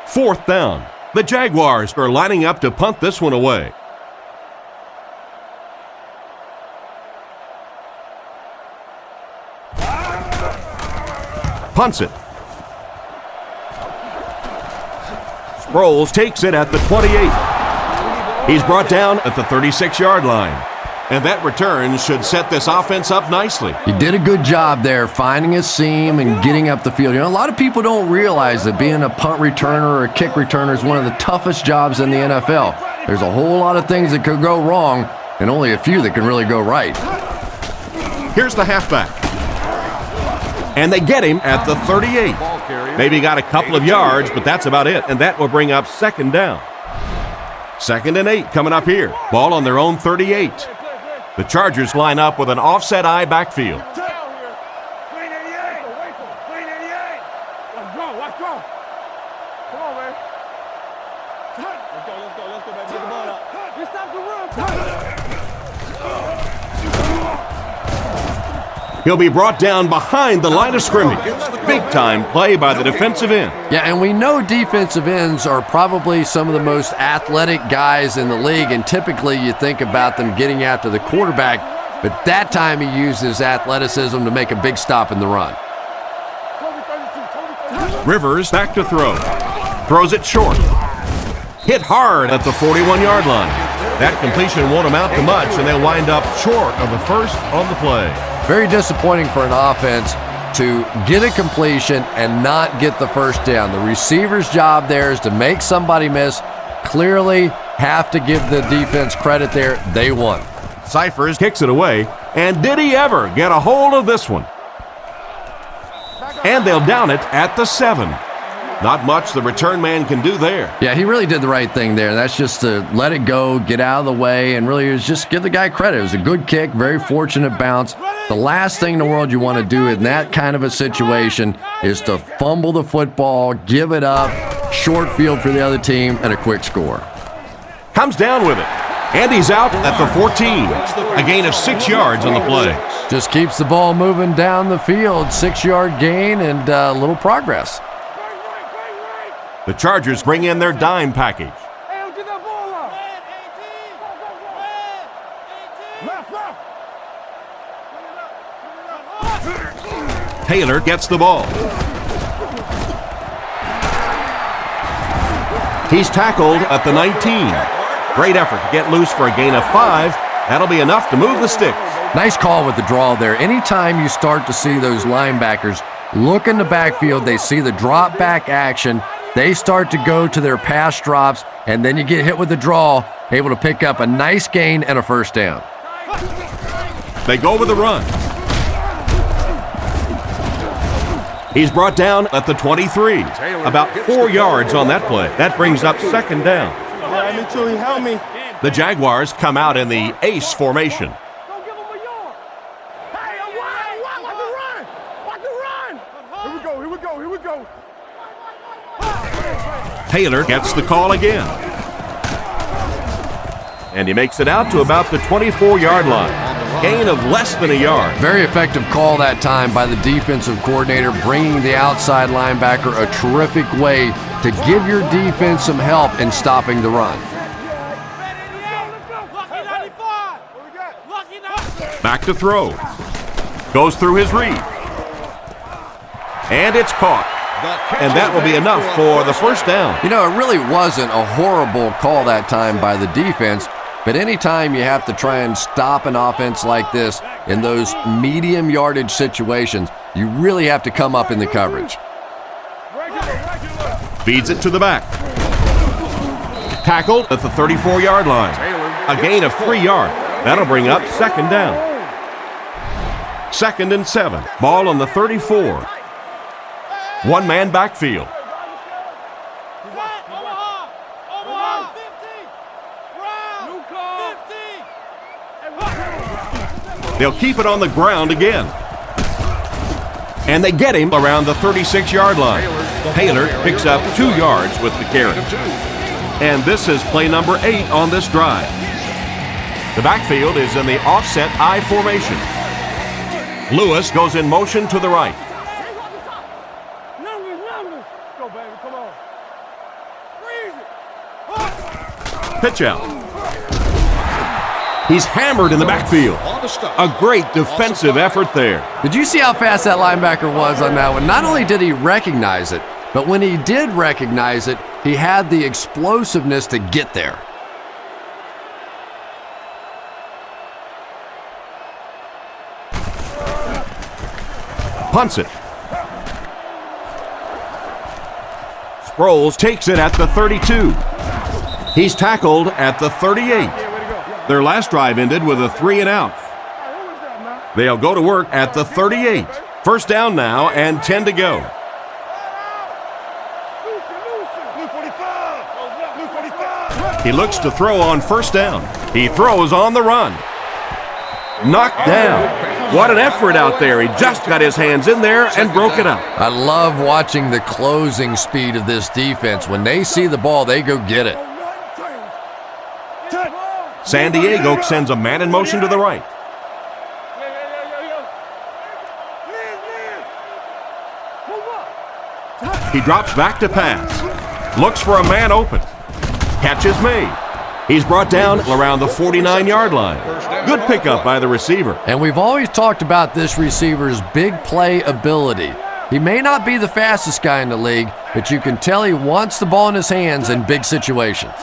Speaker 2: 4th down. The Jaguars are lining up to punt this one away. Punts it. Sproles takes it at the 28. He's brought down at the 36-yard line. And that return should set this offense up nicely.
Speaker 3: He did a good job there finding a seam and getting up the field. You know, a lot of people don't realize that being a punt returner or a kick returner is one of the toughest jobs in the NFL. There's a whole lot of things that could go wrong and only a few that can really go right.
Speaker 2: Here's the halfback. And they get him at the 38. Maybe got a couple of yards, but that's about it. And that will bring up 2nd down. 2nd and 8 coming up here. Ball on their own 38. The Chargers line up with an offset eye backfield. He'll be brought down behind the line of scrimmage. Big-time play by the defensive end.
Speaker 3: Yeah, and we know defensive ends are probably some of the most athletic guys in the league, and typically you think about them getting after the quarterback, but that time he used his athleticism to make a big stop in the run.
Speaker 2: Rivers back to throw. Throws it short. Hit hard at the 41-yard line. That completion won't amount to much, and they'll wind up short of the first on the play.
Speaker 3: Very disappointing for an offense to get a completion and not get the first down. The receiver's job there is to make somebody miss. Clearly have to give the defense credit there. They won.
Speaker 2: Cyphers kicks it away, and did he ever get a hold of this one? And they'll down it at the 7. Not much the return man can do there.
Speaker 3: Yeah, he really did the right thing there. That's just to let it go, get out of the way, and really just give the guy credit. It was a good kick, very fortunate bounce. The last thing in the world you want to do in that kind of a situation is to fumble the football, give it up, short field for the other team, and a quick score.
Speaker 2: Comes down with it, and he's out at the 14. A gain of 6 yards on the play.
Speaker 3: Just keeps the ball moving down the field, 6-yard gain and a little progress.
Speaker 2: The Chargers bring in their dime package. Taylor gets the ball. He's tackled at the 19. Great effort to get loose for a gain of 5. That'll be enough to move the sticks.
Speaker 3: Nice call with the draw there. Anytime you start to see those linebackers look in the backfield, they see the drop back action, they start to go to their pass drops, and then you get hit with the draw, able to pick up a nice gain and a first down.
Speaker 2: They go with the run. He's brought down at the 23. About 4 yards on that play. That brings up second down.
Speaker 4: Yeah, me too. He held me.
Speaker 2: The Jaguars come out in the ace formation.
Speaker 4: Don't give him a yard. Hey, watch the run. Watch the run. Here we go. Here we go. Here we go.
Speaker 2: Taylor gets the call again. And he makes it out to about the 24-yard line. Gain of less than a yard.
Speaker 3: Very effective call that time by the defensive coordinator, bringing the outside linebacker a terrific way to give your defense some help in stopping the run.
Speaker 2: Back to throw. Goes through his read. And it's caught. And that will be enough for the first down.
Speaker 3: You know, it really wasn't a horrible call that time by the defense, but anytime you have to try and stop an offense like this in those medium yardage situations, you really have to come up in the coverage.
Speaker 2: Feeds it to the back. Tackled at the 34-yard line. A gain of 3 yards. That'll bring up second down. 2nd and 7. Ball on the 34. One-man backfield. They'll keep it on the ground again. And they get him around the 36-yard line. Taylor picks up 2 yards with the carry. And this is play number 8 on this drive. The backfield is in the offset I formation. Lewis goes in motion to the right.
Speaker 4: Go, baby. Come on.
Speaker 2: Pitch out. He's hammered in the backfield. A great defensive effort there.
Speaker 3: Did you see how fast that linebacker was on that one? Not only did he recognize it, but when he did recognize it, he had the explosiveness to get there.
Speaker 2: Punts it. Sproles takes it at the 32. He's tackled at the 38. Their last drive ended with a 3 and out. They'll go to work at the 38. First down now and 10 to go. He looks to throw on first down. He throws on the run. Knocked down. What an effort out there. He just got his hands in there and broke it up.
Speaker 3: I love watching the closing speed of this defense. When they see the ball, they go get it.
Speaker 2: San Diego sends a man in motion to the right. He drops back to pass. Looks for a man open. Catch is made. He's brought down around the 49-yard line. Good pickup by the receiver.
Speaker 3: And we've always talked about this receiver's big play ability. He may not be the fastest guy in the league, but you can tell he wants the ball in his hands in big situations.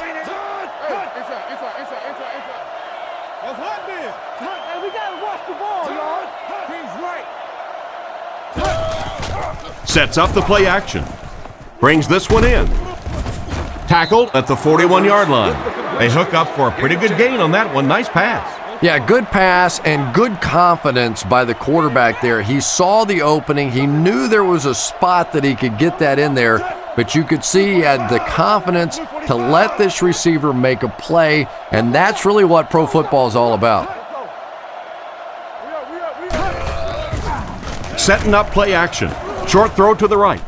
Speaker 2: Sets up the play action. Brings this one in. Tackled at the 41-yard line. They hook up for a pretty good gain on that one. Nice pass.
Speaker 3: Yeah, good pass and good confidence by the quarterback there. He saw the opening. He knew there was a spot that he could get that in there, but you could see he had the confidence to let this receiver make a play, and that's really what pro football is all about.
Speaker 2: Setting up play action. Short throw to the right.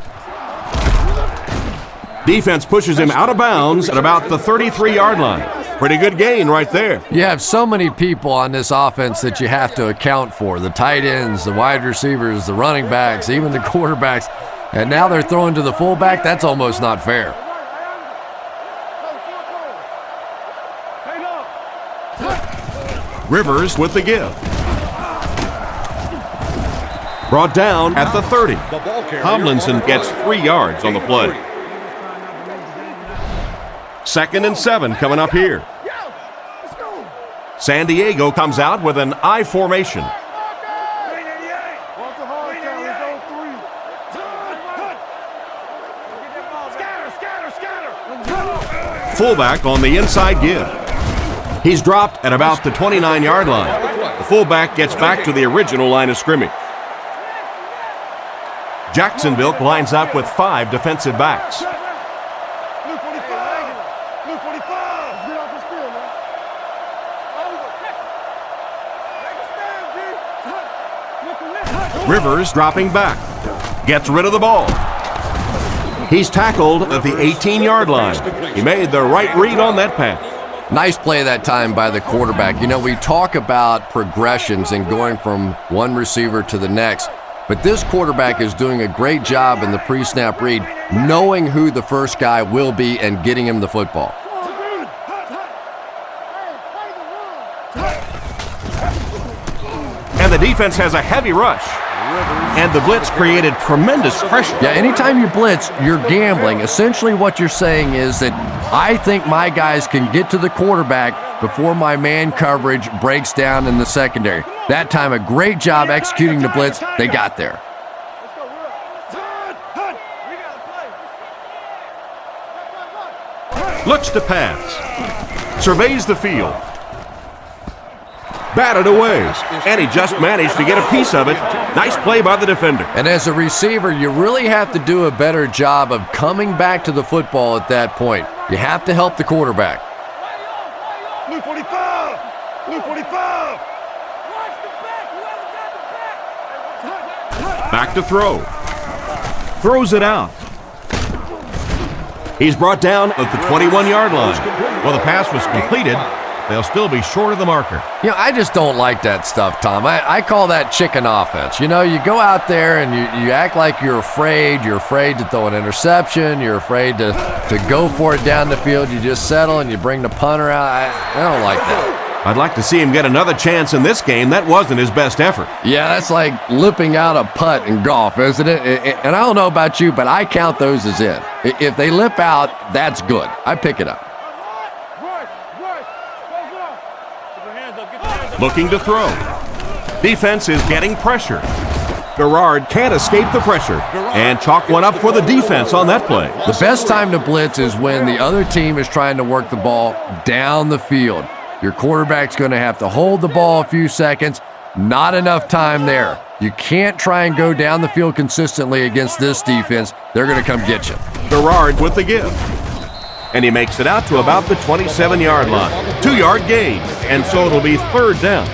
Speaker 2: Defense pushes him out of bounds at about the 33-yard line. Pretty good gain right there.
Speaker 3: You have so many people on this offense that you have to account for. The tight ends, the wide receivers, the running backs, even the quarterbacks. And now they're throwing to the fullback. That's almost not fair.
Speaker 2: Rivers with the give. Brought down at the 30.
Speaker 5: The ball carrier
Speaker 2: Tomlinson
Speaker 5: on
Speaker 2: gets
Speaker 5: play.
Speaker 2: 3 yards on the play. 2nd and 7 coming up here. San Diego comes out with an I formation. Fullback on the inside give. He's dropped at about the 29-yard line. The fullback gets back to the original line of scrimmage. Jacksonville lines up with 5 defensive backs. Rivers dropping back. Gets rid of the ball. He's tackled at the 18-yard line. He made the right read on that pass.
Speaker 3: Nice play that time by the quarterback. You know, we talk about progressions and going from one receiver to the next, but this quarterback is doing a great job in the pre-snap read, knowing who the first guy will be and getting him the football.
Speaker 2: And the defense has a heavy rush. And the blitz created tremendous pressure.
Speaker 3: Yeah, anytime you blitz, you're gambling. Essentially what you're saying is that I think my guys can get to the quarterback before my man coverage breaks down in the secondary. That time, a great job executing the blitz. They got there.
Speaker 2: Looks to pass. Surveys the field. Batted away. And he just managed to get a piece of it. Nice play by the defender.
Speaker 3: And as a receiver, you really have to do a better job of coming back to the football at that point. You have to help the quarterback.
Speaker 4: Blue 45! Blue 45!
Speaker 2: Back to throw. Throws it out. He's brought down at the 21-yard line. Well, the pass was completed. They'll still be short of the marker.
Speaker 3: You know, I just don't like that stuff, Tom. I call that chicken offense. You know, you go out there and you act like you're afraid. You're afraid to throw an interception. You're afraid to go for it down the field. You just settle and you bring the punter out. I don't like that.
Speaker 2: I'd like to see him get another chance in this game. That wasn't his best effort.
Speaker 3: Yeah, that's like lipping out a putt in golf, isn't it? And I don't know about you, but I count those as in. If they lip out, that's good. I pick it up.
Speaker 2: Looking to throw. Defense is getting pressure. Garrard can't escape the pressure. And chalk one up for the defense on that play.
Speaker 3: The best time to blitz is when the other team is trying to work the ball down the field. Your quarterback's going to have to hold the ball a few seconds. Not enough time there. You can't try and go down the field consistently against this defense. They're going to come get you.
Speaker 2: Garrard with the give. And he makes it out to about the 27-yard line. 2-yard gain, and so it'll be 3rd down.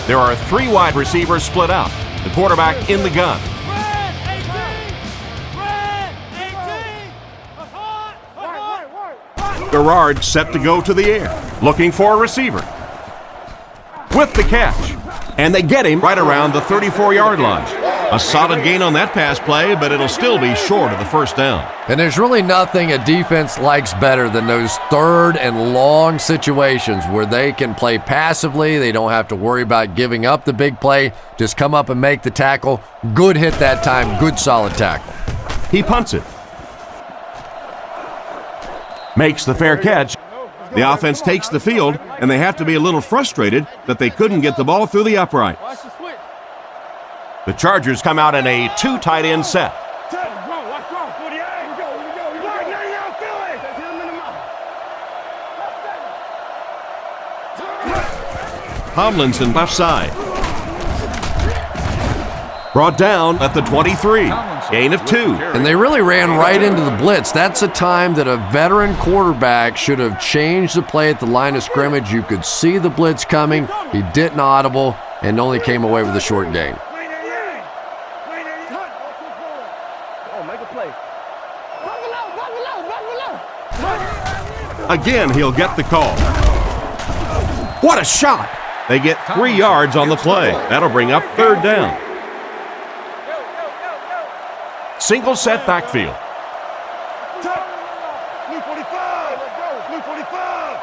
Speaker 2: There are 3 wide receivers split out. The quarterback in the gun. Garrard set to go to the air, looking for a receiver. With the catch, and they get him right around the 34-yard line. A solid gain on that pass play, but it'll still be short of the 1st down.
Speaker 3: And there's really nothing a defense likes better than those 3rd and long situations where they can play passively. They don't have to worry about giving up the big play. Just come up and make the tackle. Good hit that time. Good solid tackle.
Speaker 2: He punts it. Makes the fair catch. The offense takes the field, and they have to be a little frustrated that they couldn't get the ball through the uprights. The Chargers come out in a 2 tight end set. Tomlinson left side. Brought down at the 23. Gain of 2.
Speaker 3: And they really ran right into the blitz. That's a time that a veteran quarterback should have changed the play at the line of scrimmage. You could see the blitz coming. He didn't audible and only came away with a short gain.
Speaker 2: Again, he'll get the call. What a shot! They get 3 yards on the play. That'll bring up 3rd down. Single set backfield.
Speaker 4: Blue 45! Blue 45!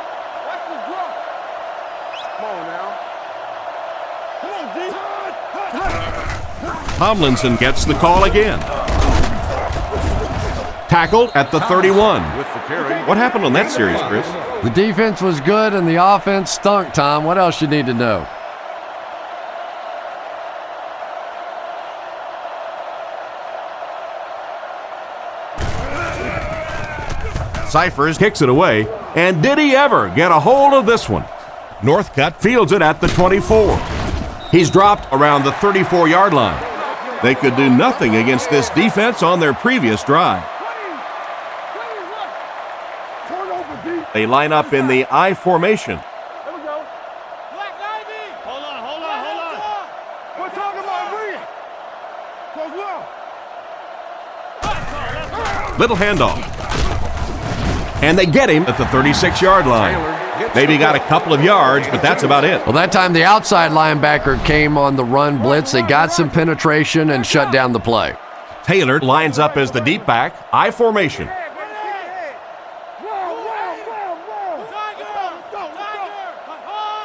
Speaker 4: Come on now. Come on, G.
Speaker 2: Tomlinson gets the call again. Tackled at the 31. What happened on that series, Chris?
Speaker 3: The defense was good and the offense stunk, Tom. What else you need to know?
Speaker 2: Cyphers kicks it away, and did he ever get a hold of this one? Northcutt fields it at the 24. He's dropped around the 34-yard line. They could do nothing against this defense on their previous drive. They line up in the I formation.
Speaker 4: There we go. Black Ivy. Hold on. We're talking about Close well.
Speaker 2: Little handoff. And they get him at the 36-yard line. Maybe got a couple of yards, but that's about it.
Speaker 3: Well, that time the outside linebacker came on the run blitz. They got some penetration and shut down the play.
Speaker 2: Taylor lines up as the deep back, I formation.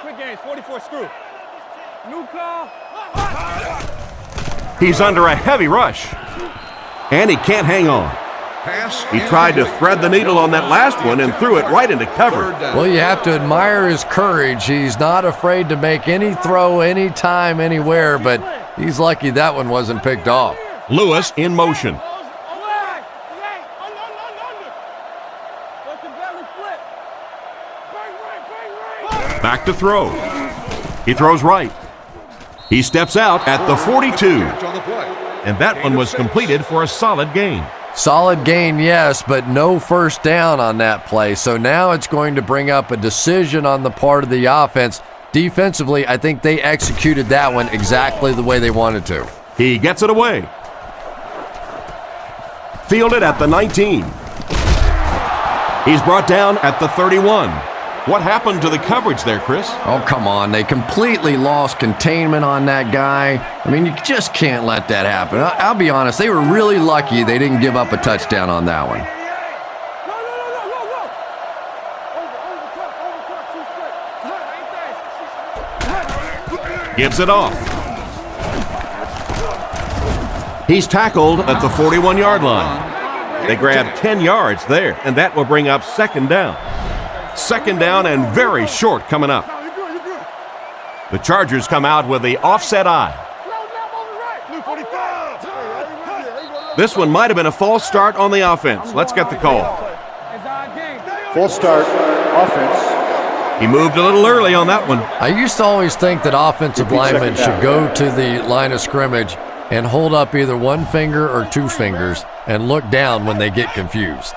Speaker 4: Quick games, 44 screw. New call.
Speaker 2: He's under a heavy rush. And he can't hang on. He tried to thread the needle on that last one and threw it right into cover.
Speaker 3: Well, you have to admire his courage. He's not afraid to make any throw, anytime, anywhere, but he's lucky that one wasn't picked off.
Speaker 2: Lewis in motion. Back to throw. He throws right. He steps out at the 42. And that one was completed for a solid gain.
Speaker 3: Solid gain, yes, but no first down on that play. So now it's going to bring up a decision on the part of the offense. Defensively, I think they executed that one exactly the way they wanted to.
Speaker 2: He gets it away. Fielded at the 19. He's brought down at the 31. What happened to the coverage there, Chris?
Speaker 3: Oh, come on. They completely lost containment on that guy. I mean, you just can't let that happen. I'll be honest. They were really lucky they didn't give up a touchdown on that one.
Speaker 2: Gives it off. He's tackled at the 41-yard line. They grab 10 yards there, and that will bring up second down. Second down and very short coming up. The Chargers come out with the offset I. This one might have been a false start on the offense. Let's get the call.
Speaker 6: False start, offense.
Speaker 2: He moved a little early on that one.
Speaker 3: I used to always think that offensive linemen should go to the line of scrimmage and hold up either one finger or two fingers and look down when they get confused.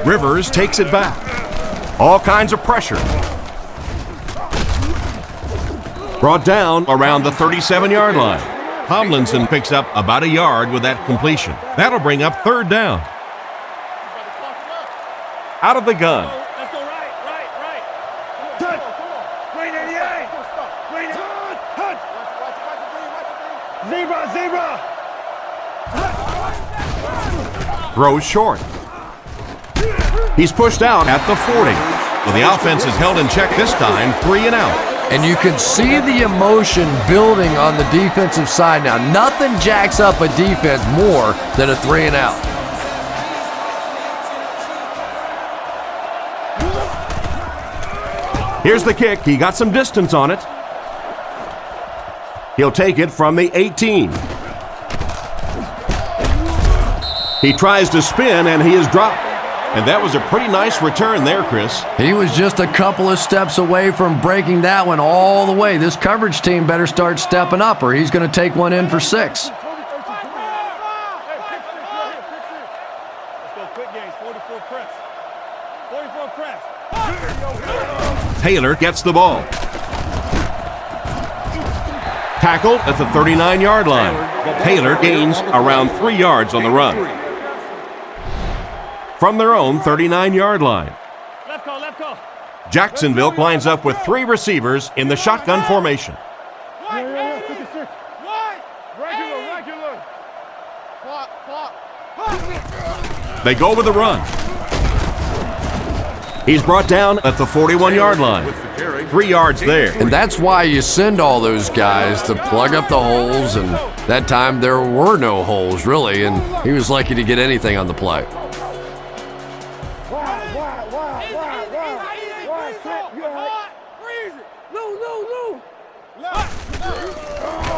Speaker 2: Rivers takes it back. All kinds of pressure. Brought down around the 37-yard line. Tomlinson picks up about a yard with that completion. That'll bring up third down. Out of the gun.
Speaker 4: Let's go right. Touch. Green 88. Green touch. Zebra.
Speaker 2: Throws short. He's pushed out at the 40. Well, the offense is held in check this time, 3 and out.
Speaker 3: And you can see the emotion building on the defensive side now. Nothing jacks up a defense more than a 3 and out.
Speaker 2: Here's the kick. He got some distance on it. He'll take it from the 18. He tries to spin, and he is dropped. And that was a pretty nice return there, Chris.
Speaker 3: He was just a couple of steps away from breaking that one all the way. This coverage team better start stepping up, or he's going to take one in for 6.
Speaker 4: Let's go quick games, 44 press. 44 press.
Speaker 2: Taylor gets the ball. Tackled at the 39-yard line. Taylor gains around 3 yards on the run. From their own 39-yard line.
Speaker 4: Left call.
Speaker 2: Jacksonville lines up with 3 receivers in the shotgun formation.
Speaker 4: Regular. Clock.
Speaker 2: They go with the run. He's brought down at the 41-yard line. 3 yards there.
Speaker 3: And that's why you send all those guys to plug up the holes, and that time there were no holes, really, and he was lucky to get anything on the play.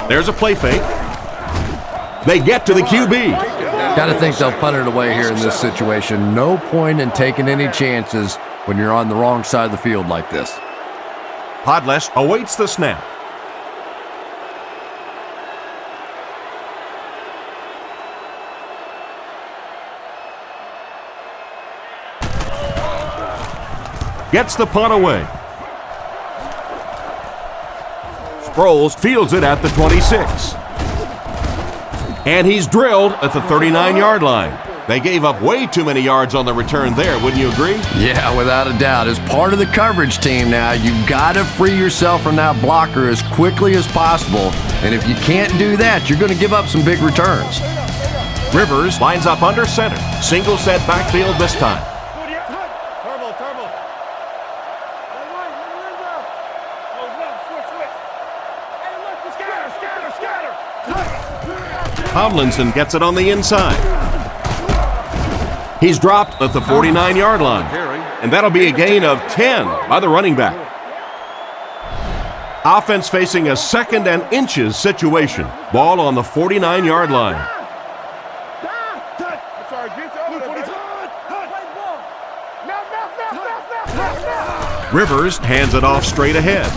Speaker 2: There's a play fake. They get to the QB.
Speaker 3: Got to think they'll punt it away here in this situation. No point in taking any chances when you're on the wrong side of the field like this.
Speaker 2: Podlesh awaits the snap. Gets the punt away. Sproles fields it at the 26. And he's drilled at the 39-yard line. They gave up way too many yards on the return there, wouldn't you agree?
Speaker 3: Yeah, without a doubt. As part of the coverage team now, you've got to free yourself from that blocker as quickly as possible. And if you can't do that, you're going to give up some big returns.
Speaker 2: Rivers lines up under center. Single set backfield this time. Tomlinson gets it on the inside. He's dropped at the 49-yard line. And that'll be a gain of 10 by the running back. Offense facing a 2nd and inches situation. Ball on the 49-yard line. Rivers hands it off straight ahead.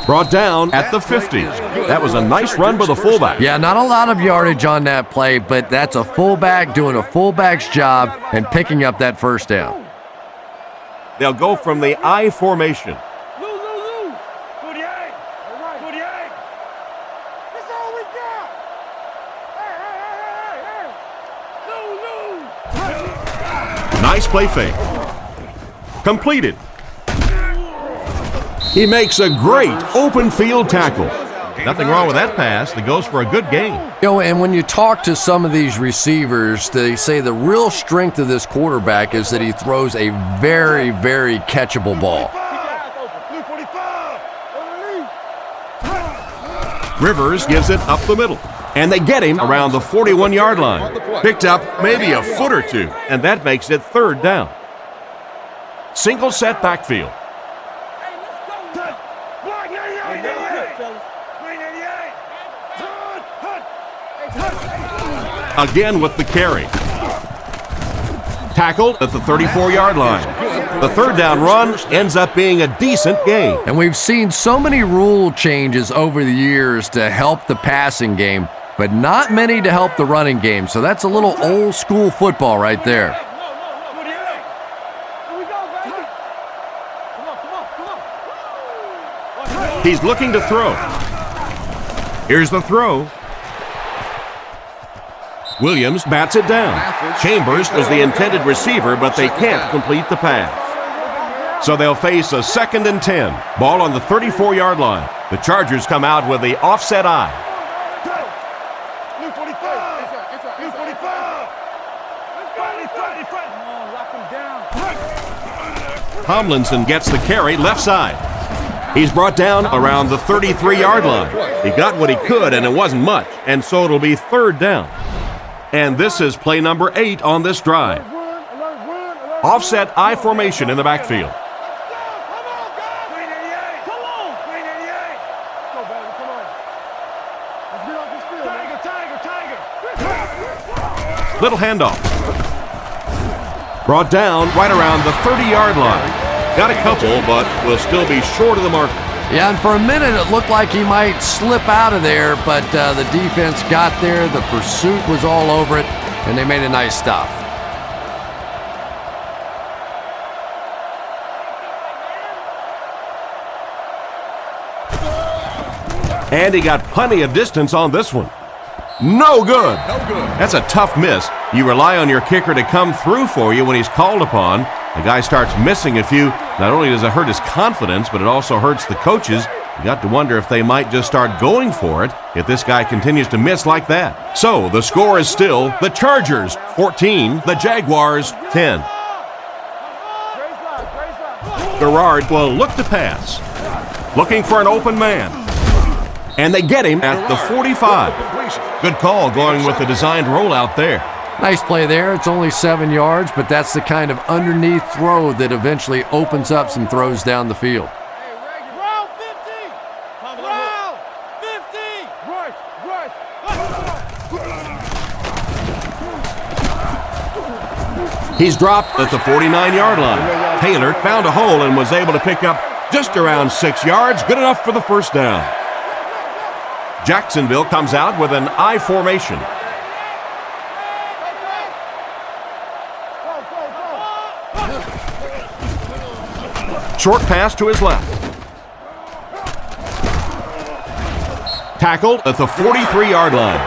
Speaker 2: Brought down at the 50. That was a nice run by the fullback.
Speaker 3: Yeah, not a lot of yardage on that play, but that's a fullback doing a fullback's job and picking up that first down.
Speaker 2: They'll go from the I formation. Nice play fake. Completed. He makes a great open field tackle. Nothing wrong with that pass. That goes for a good gain.
Speaker 3: You know, and when you talk to some of these receivers, they say the real strength of this quarterback is that he throws a very, very catchable ball.
Speaker 2: Rivers gives it up the middle. And they get him around the 41-yard line. Picked up maybe a foot or two, and that makes it 3rd down. Single set backfield. Again with the carry. Tackled at the 34-yard line. The 3rd down run ends up being a decent gain.
Speaker 3: And we've seen so many rule changes over the years to help the passing game, but not many to help the running game. So that's a little old school football right there.
Speaker 2: He's looking to throw. Here's the throw. Williams bats it down. Chambers was the intended receiver, but they can't complete the pass. So they'll face a 2nd and 10. Ball on the 34-yard line. The Chargers come out with the offset eye. Tomlinson gets the carry left side. He's brought down around the 33-yard line. He got what he could, and it wasn't much, and so it'll be 3rd down. And this is play number 8 on this drive. Offset I formation in the backfield. Little handoff. Brought down right around the 30-yard line. Got a couple, but will still be short of the mark.
Speaker 3: Yeah, and for a minute it looked like he might slip out of there, but the defense got there, the pursuit was all over it, and they made a nice stop.
Speaker 2: And he got plenty of distance on this one. No good. That's a tough miss. You rely on your kicker to come through for you when he's called upon. The guy starts missing a few. Not only does it hurt his confidence, but it also hurts the coaches. You got to wonder if they might just start going for it if this guy continues to miss like that. So the score is still the Chargers 14, the Jaguars 10. Garrard will look to pass. Looking for an open man. And they get him at the 45. Good call going with the designed rollout there.
Speaker 3: Nice play there. It's only 7 yards, but that's the kind of underneath throw that eventually opens up some throws down the field.
Speaker 4: Round 50! Round 50! Rush!
Speaker 2: He's dropped at the 49-yard line. Taylor found a hole and was able to pick up just around 6 yards, good enough for the first down. Jacksonville comes out with an I formation. Short pass to his left. Tackled at the 43-yard line.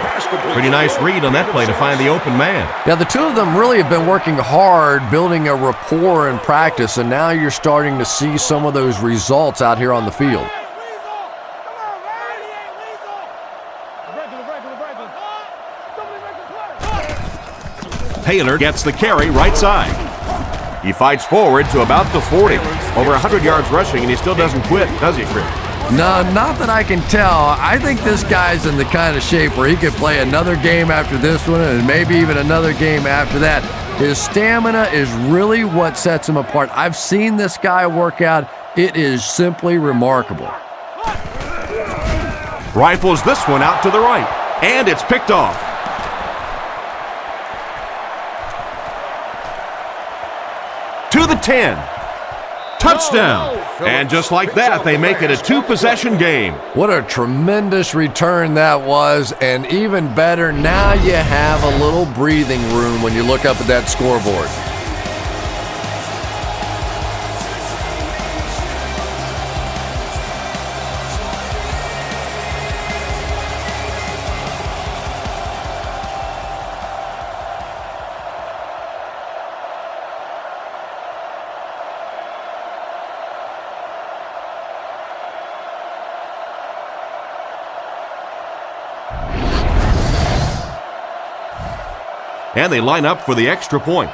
Speaker 2: Pretty nice read on that play to find the open man.
Speaker 3: Yeah, the two of them really have been working hard, building a rapport in practice, and now you're starting to see some of those results out here on the field.
Speaker 2: Taylor gets the carry right side. He fights forward to about the 40. Over 100 yards rushing, and he still doesn't quit, does he, Chris?
Speaker 3: No, not that I can tell. I think this guy's in the kind of shape where he could play another game after this one and maybe even another game after that. His stamina is really what sets him apart. I've seen this guy work out. It is simply remarkable.
Speaker 2: Rifles this one out to the right, and it's picked off. To the 10. Touchdown. And just like that, they make it a two-possession game.
Speaker 3: What a tremendous return that was, and even better, now you have a little breathing room when you look up at that scoreboard.
Speaker 2: And they line up for the extra point.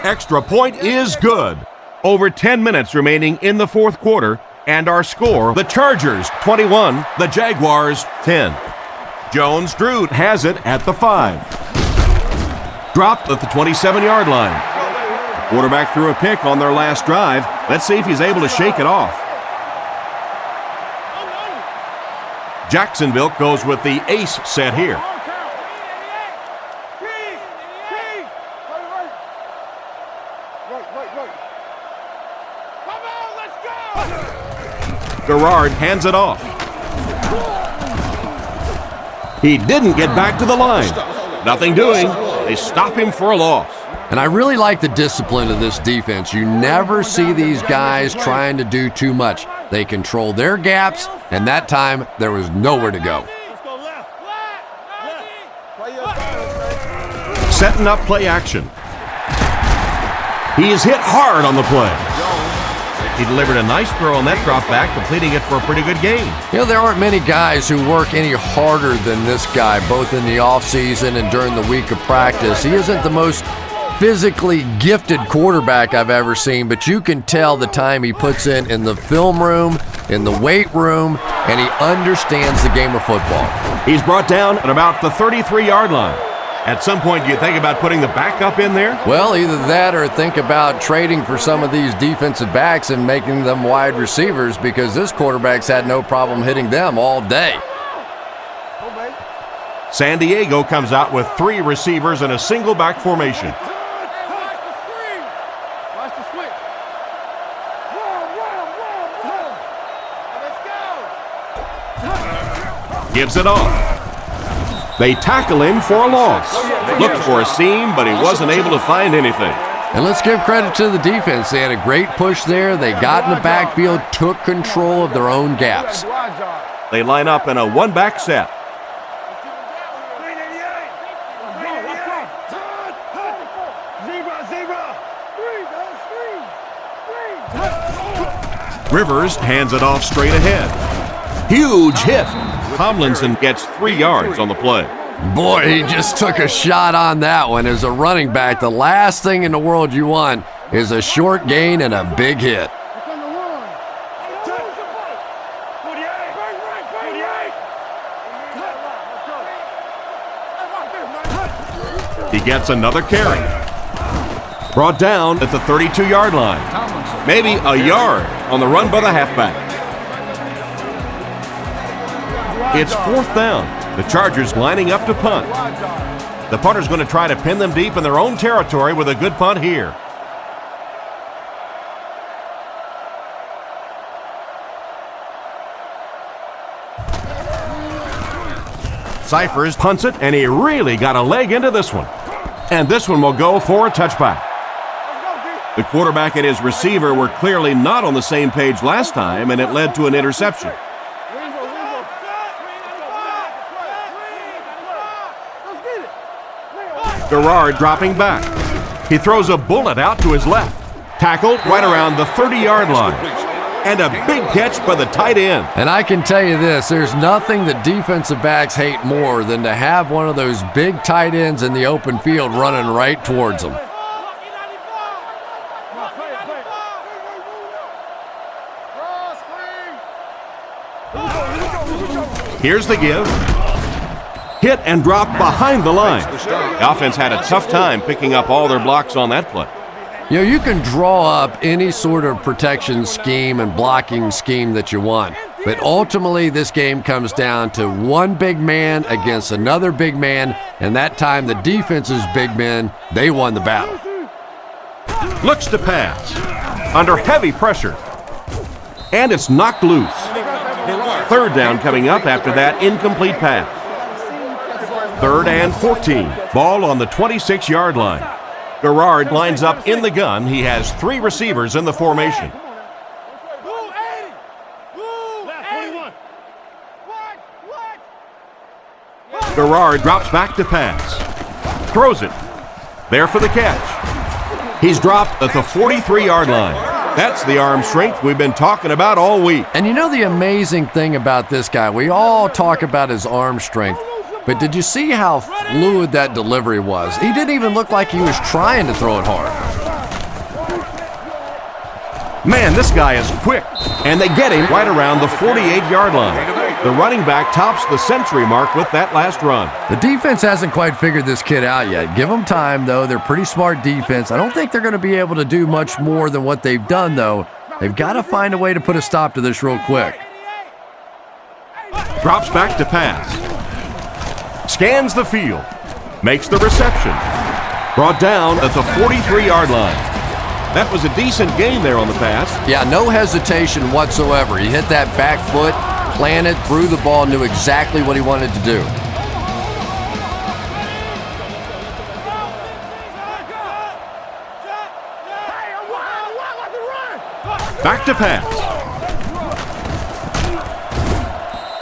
Speaker 2: Extra point is good. Over 10 minutes remaining in the fourth quarter, and our score, the Chargers 21, the Jaguars 10. Jones-Drew has it at the 5. Dropped at the 27-yard line. The quarterback threw a pick on their last drive. Let's see if he's able to shake it off. Jacksonville goes with the ace set here. Garrard hands it off. He didn't get back to the line. Nothing doing. They stop him for a loss.
Speaker 3: And I really like the discipline of this defense. You never see these guys trying to do too much. They control their gaps, and that time there was nowhere to go.
Speaker 2: Setting up play action. He is hit hard on the play. He delivered a nice throw on that drop back, completing it for a pretty good game.
Speaker 3: You know, there aren't many guys who work any harder than this guy, both in the offseason and during the week of practice. He isn't the most physically gifted quarterback I've ever seen, but you can tell the time he puts in the film room, in the weight room, and he understands the game of football.
Speaker 2: He's brought down at about the 33-yard line. At some point, do you think about putting the backup in there?
Speaker 3: Well, either that or think about trading for some of these defensive backs and making them wide receivers, because this quarterback's had no problem hitting them all day.
Speaker 2: San Diego comes out with 3 receivers in a single back formation. Gives it off. They tackle him for a loss. Looked for a seam, but he wasn't able to find anything.
Speaker 3: And let's give credit to the defense. They had a great push there. They got in the backfield, took control of their own gaps.
Speaker 2: They line up in a one-back set. Rivers hands it off straight ahead. Huge hit. Tomlinson gets 3 yards on the play.
Speaker 3: Boy, he just took a shot on that one. As a running back, the last thing in the world you want is a short gain and a big hit.
Speaker 2: He gets another carry. Brought down at the 32-yard line. Maybe a yard on the run by the halfback. It's 4th down. The Chargers lining up to punt. The punter's going to try to pin them deep in their own territory with a good punt here. Cyphers punts it, and he really got a leg into this one. And this one will go for a touchback. The quarterback and his receiver were clearly not on the same page last time, and it led to an interception. Garrard dropping back. He throws a bullet out to his left. Tackled right around the 30-yard line. And a big catch by the tight end.
Speaker 3: And I can tell you this, there's nothing that defensive backs hate more than to have one of those big tight ends in the open field running right towards them.
Speaker 2: Here's the give. Hit and drop behind the line. The offense had a tough time picking up all their blocks on that play.
Speaker 3: You know, you can draw up any sort of protection scheme and blocking scheme that you want, but ultimately this game comes down to one big man against another big man, and that time the defense's big men, they won the battle.
Speaker 2: Looks to pass. Under heavy pressure. And it's knocked loose. 3rd down coming up after that incomplete pass. 3rd and 14. Ball on the 26-yard line. Garrard lines up in the gun. He has 3 receivers in the formation. Garrard drops back to pass. Throws it. There for the catch. He's dropped at the 43-yard line. That's the arm strength we've been talking about all week.
Speaker 3: And you know the amazing thing about this guy, we all talk about his arm strength, but did you see how fluid that delivery was? He didn't even look like he was trying to throw it hard.
Speaker 2: Man, this guy is quick. And they get him right around the 48-yard line. The running back tops the century mark with that last run.
Speaker 3: The defense hasn't quite figured this kid out yet. Give them time, though. They're pretty smart defense. I don't think they're going to be able to do much more than what they've done, though. They've got to find a way to put a stop to this real quick.
Speaker 2: Drops back to pass. Scans the field. Makes the reception. Brought down at the 43-yard line. That was a decent gain there on the pass.
Speaker 3: Yeah, no hesitation whatsoever. He hit that back foot, planted, threw the ball, knew exactly what he wanted to do.
Speaker 2: Back to pass.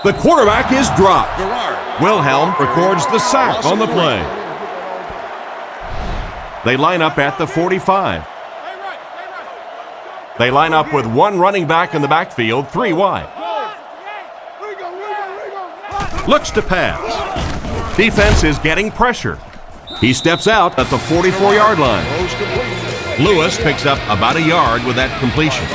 Speaker 2: The quarterback is dropped. Wilhelm records the sack on the play. They line up at the 45. They line up with 1 running back in the backfield, 3 wide. Looks to pass. Defense is getting pressure. He steps out at the 44-yard line. Lewis picks up about a yard with that completion.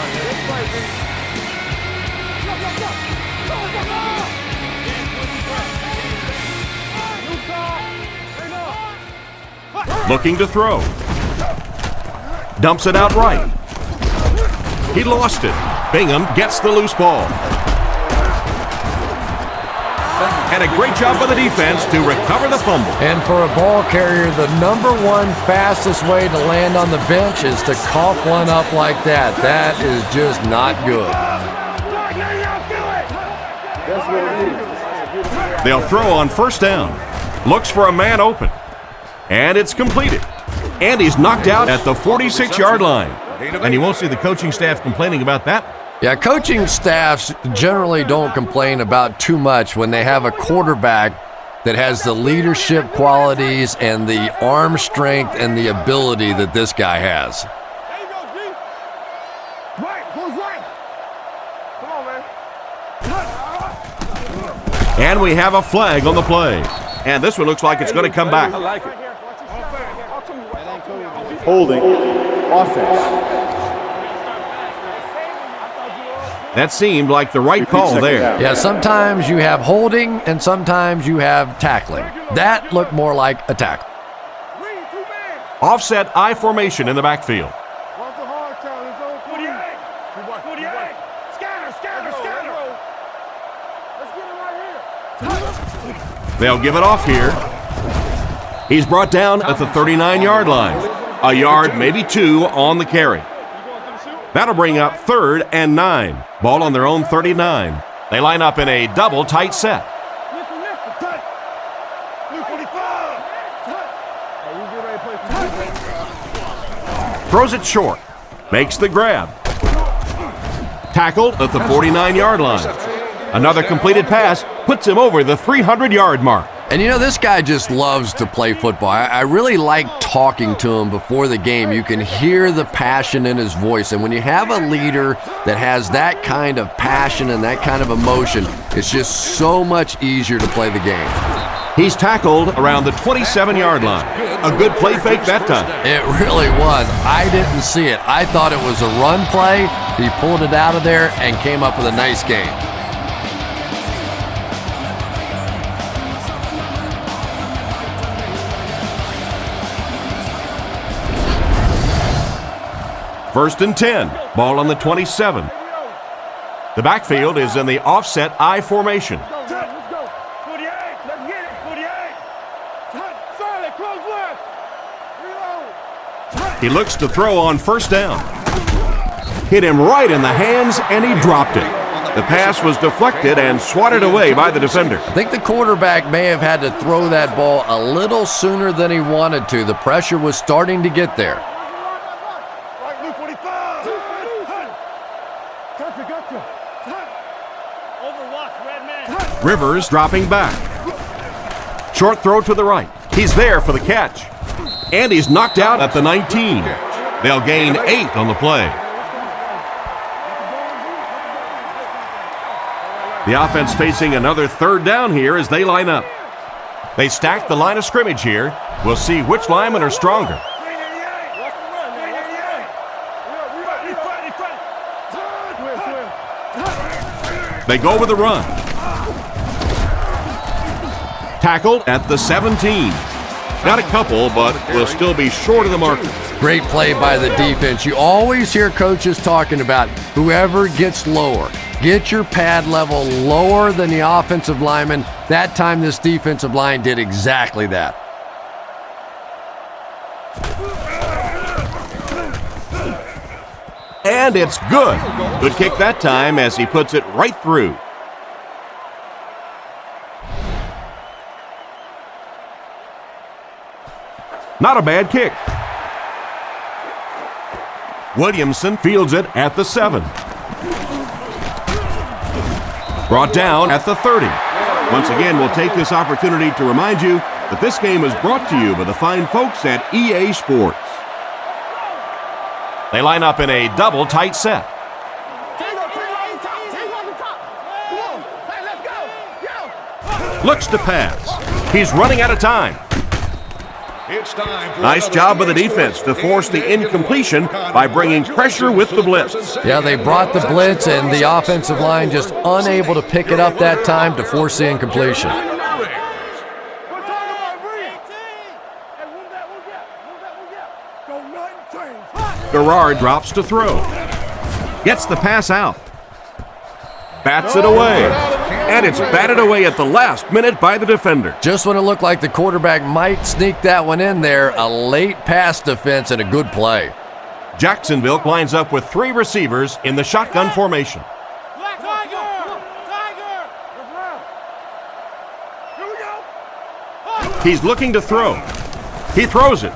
Speaker 2: Looking to throw. Dumps it out right. He lost it. Bingham gets the loose ball. And a great job by the defense to recover the fumble.
Speaker 3: And for a ball carrier, the #1 fastest way to land on the bench is to cough one up like that. That is just not good.
Speaker 2: They'll throw on 1st down. Looks for a man open. And it's completed. And he's knocked out at the 46-yard line. And you won't see the coaching staff complaining about that.
Speaker 3: Yeah, coaching staffs generally don't complain about too much when they have a quarterback that has the leadership qualities and the arm strength and the ability that this guy has.
Speaker 4: Right, goes right.
Speaker 2: And we have a flag on the play. And this one looks like it's going to come back.
Speaker 6: Holding. Offense.
Speaker 2: That seemed like the right call there.
Speaker 3: Yeah, sometimes you have holding and sometimes you have tackling. That looked more like a tackle.
Speaker 2: Offset I formation in the backfield. They'll give it off here. He's brought down at the 39-yard line. A yard, maybe two, on the carry. That'll bring up 3rd and 9. Ball on their own 39. They line up in a double tight set. Throws it short. Makes the grab. Tackled at the 49-yard line. Another completed pass puts him over the 300-yard mark.
Speaker 3: And you know, this guy just loves to play football. I really like talking to him before the game. You can hear the passion in his voice. And when you have a leader that has that kind of passion and that kind of emotion, it's just so much easier to play the game.
Speaker 2: He's tackled around the 27-yard line. A good play fake that time.
Speaker 3: It really was. I didn't see it. I thought it was a run play. He pulled it out of there and came up with a nice game.
Speaker 2: First and 10. Ball on the 27. The backfield is in the offset I formation. He looks to throw on first down. Hit him right in the hands, and he dropped it. The pass was deflected and swatted away by the defender.
Speaker 3: I think the quarterback may have had to throw that ball a little sooner than he wanted to. The pressure was starting to get there.
Speaker 2: Rivers dropping back. Short throw to the right. He's there for the catch. And he's knocked out at the 19. They'll gain 8 on the play. The offense facing another 3rd down here as they line up. They stack the line of scrimmage here. We'll see which linemen are stronger. They go with a run. Tackled at the 17. Got a couple, but will still be short of the marker.
Speaker 3: Great play by the defense. You always hear coaches talking about whoever gets lower. Get your pad level lower than the offensive lineman. That time this defensive line did exactly that.
Speaker 2: And it's good. Good kick that time as he puts it right through. Not a bad kick. Williamson fields it at the 7. Brought down at the 30. Once again, we'll take this opportunity to remind you that this game is brought to you by the fine folks at EA Sports. They line up in a double tight set. Looks to pass. He's running out of time. Nice job by the defense to force the incompletion by bringing pressure with the blitz.
Speaker 3: Yeah, they brought the blitz, and the offensive line just unable to pick it up that time to force the incompletion.
Speaker 2: Garrard drops to throw. Gets the pass out. Bats it away. And it's batted away at the last minute by the defender.
Speaker 3: Just when it looked like the quarterback might sneak that one in there, a late pass defense and a good play.
Speaker 2: Jacksonville lines up with 3 receivers in the shotgun formation. He's looking to throw. He throws it.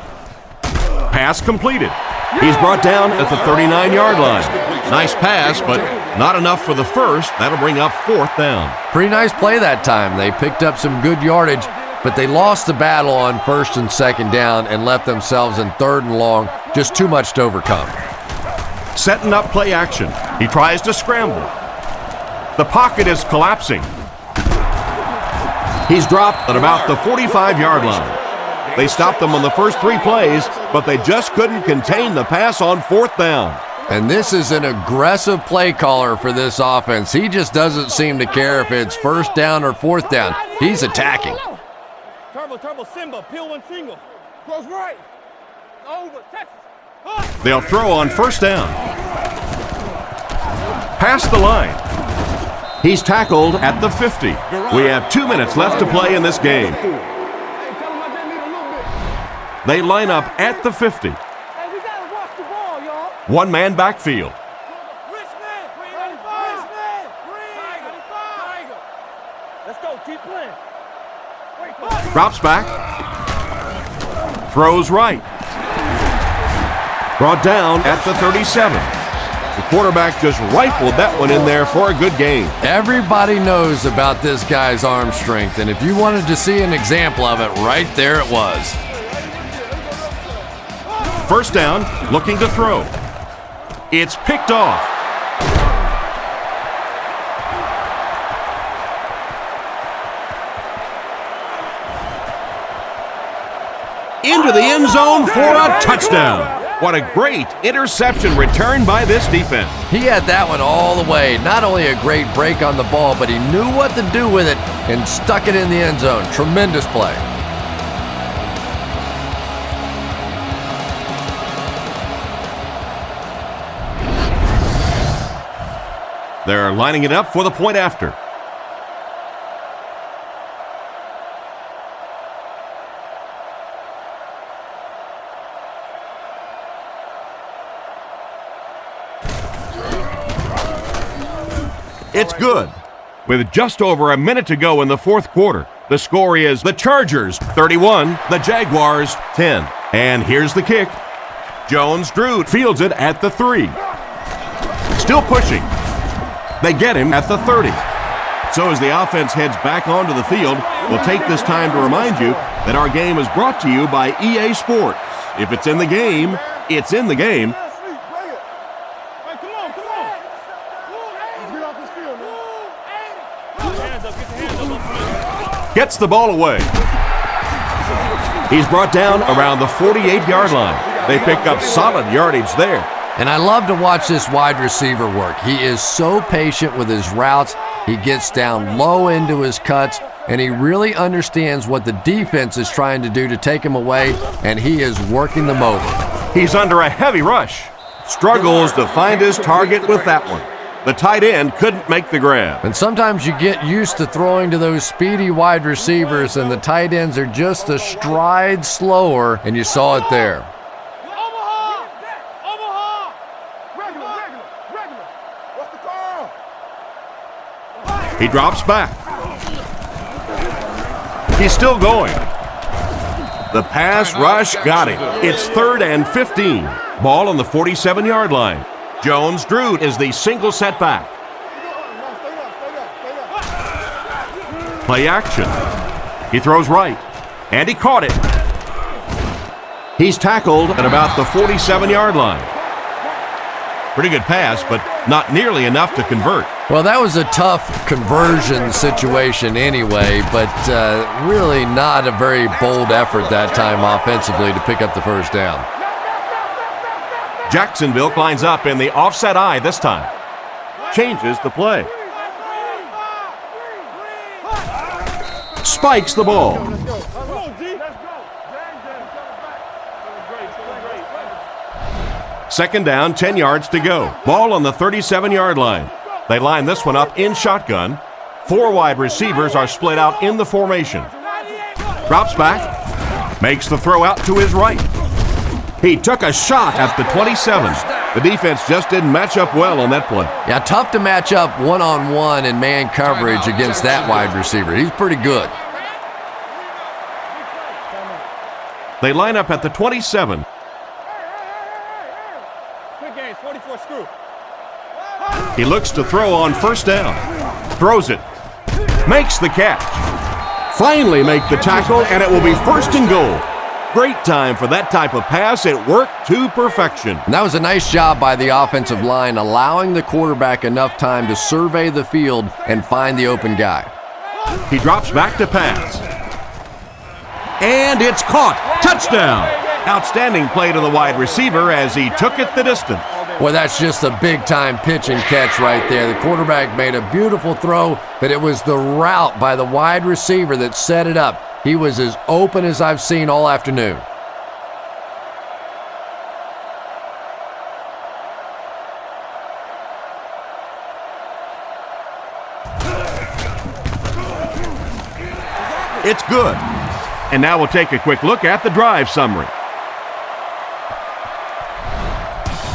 Speaker 2: Pass completed. He's brought down at the 39-yard line. Nice pass, but not enough for the first. That'll bring up 4th down.
Speaker 3: Pretty nice play that time. They picked up some good yardage, but they lost the battle on 1st and 2nd down and left themselves in 3rd and long. Just too much to overcome.
Speaker 2: Setting up play action. He tries to scramble. The pocket is collapsing. He's dropped at about the 45-yard line. They stopped them on the first 3 plays, but they just couldn't contain the pass on 4th down.
Speaker 3: And this is an aggressive play caller for this offense. He just doesn't seem to care if it's 1st down or 4th down. He's attacking.
Speaker 4: Turbo, Simba, peel one single. Goes right. Over, Texas.
Speaker 2: They'll throw on 1st down. Past the line. He's tackled at the 50. We have 2 minutes left to play in this game. They line up at the 50.
Speaker 4: Hey, we gotta watch the ball, y'all.
Speaker 2: One-man backfield.
Speaker 4: Richmond, let's go, keep playing.
Speaker 2: Drops back. Throws right. Brought down at the 37. The quarterback just rifled that one in there for a good gain.
Speaker 3: Everybody knows about this guy's arm strength, and if you wanted to see an example of it, right there it was.
Speaker 2: 1st down, looking to throw. It's picked off. Into the end zone for a touchdown. What a great interception return by this defense.
Speaker 3: He had that one all the way. Not only a great break on the ball, but he knew what to do with it and stuck it in the end zone. Tremendous play.
Speaker 2: They're lining it up for the point after. It's good. With just over a minute to go in the 4th quarter, the score is the Chargers 31, the Jaguars 10. And here's the kick. Jones-Drew fields it at the 3. Still pushing. They get him at the 30. So as the offense heads back onto the field, we'll take this time to remind you that our game is brought to you by EA Sports. If it's in the game, it's in the game. Gets the ball away. He's brought down around the 48-yard line. They pick up solid yardage there.
Speaker 3: And I love to watch this wide receiver work. He is so patient with his routes. He gets down low into his cuts, and he really understands what the defense is trying to do to take him away, and he is working them over.
Speaker 2: He's under a heavy rush. Struggles to find his target with that one. The tight end couldn't make the grab.
Speaker 3: And sometimes you get used to throwing to those speedy wide receivers, and the tight ends are just a stride slower, and you saw it there.
Speaker 2: He drops back. He's still going. The pass rush got him. It's 3rd and 15. Ball on the 47-yard line. Jones-Drew is the single setback. Play action. He throws right, and he caught it. He's tackled at about the 47-yard line. Pretty good pass, but not nearly enough to convert.
Speaker 3: Well, that was a tough conversion situation anyway, but really not a very bold effort that time offensively to pick up the 1st down.
Speaker 2: Jacksonville lines up in the offset eye this time. Changes the play. Spikes the ball. 2nd down, 10 yards to go. Ball on the 37-yard line. They line this one up in shotgun. 4 wide receivers are split out in the formation. Drops back. Makes the throw out to his right. He took a shot at the 27. The defense just didn't match up well on that play.
Speaker 3: Yeah, tough to match up one-on-one in man coverage against that wide receiver. He's pretty good.
Speaker 2: They line up at the 27. He looks to throw on 1st down. Throws it. Makes the catch. Finally make the tackle, and it will be 1st and goal. Great time for that type of pass. It worked to perfection.
Speaker 3: And that was a nice job by the offensive line, allowing the quarterback enough time to survey the field and find the open guy.
Speaker 2: He drops back to pass. And it's caught. Touchdown. Outstanding play to the wide receiver as he took it the distance.
Speaker 3: Well, that's just a big-time pitch and catch right there. The quarterback made a beautiful throw, but it was the route by the wide receiver that set it up. He was as open as I've seen all afternoon.
Speaker 2: It's good. And now we'll take a quick look at the drive summary.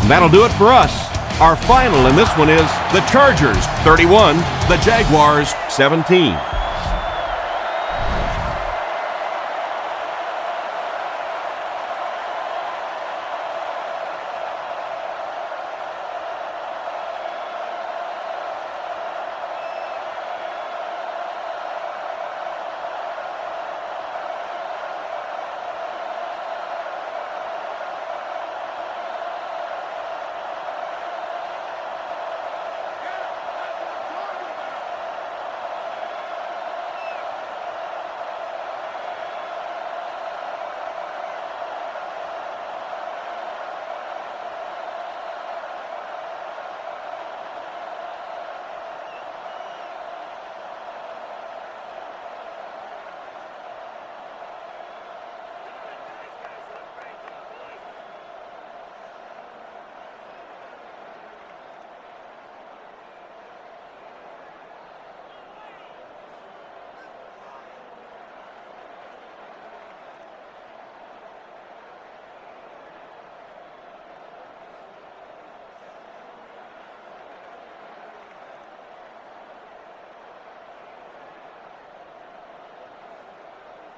Speaker 2: And that'll do it for us. Our final in this one is the Chargers 31, the Jaguars 17.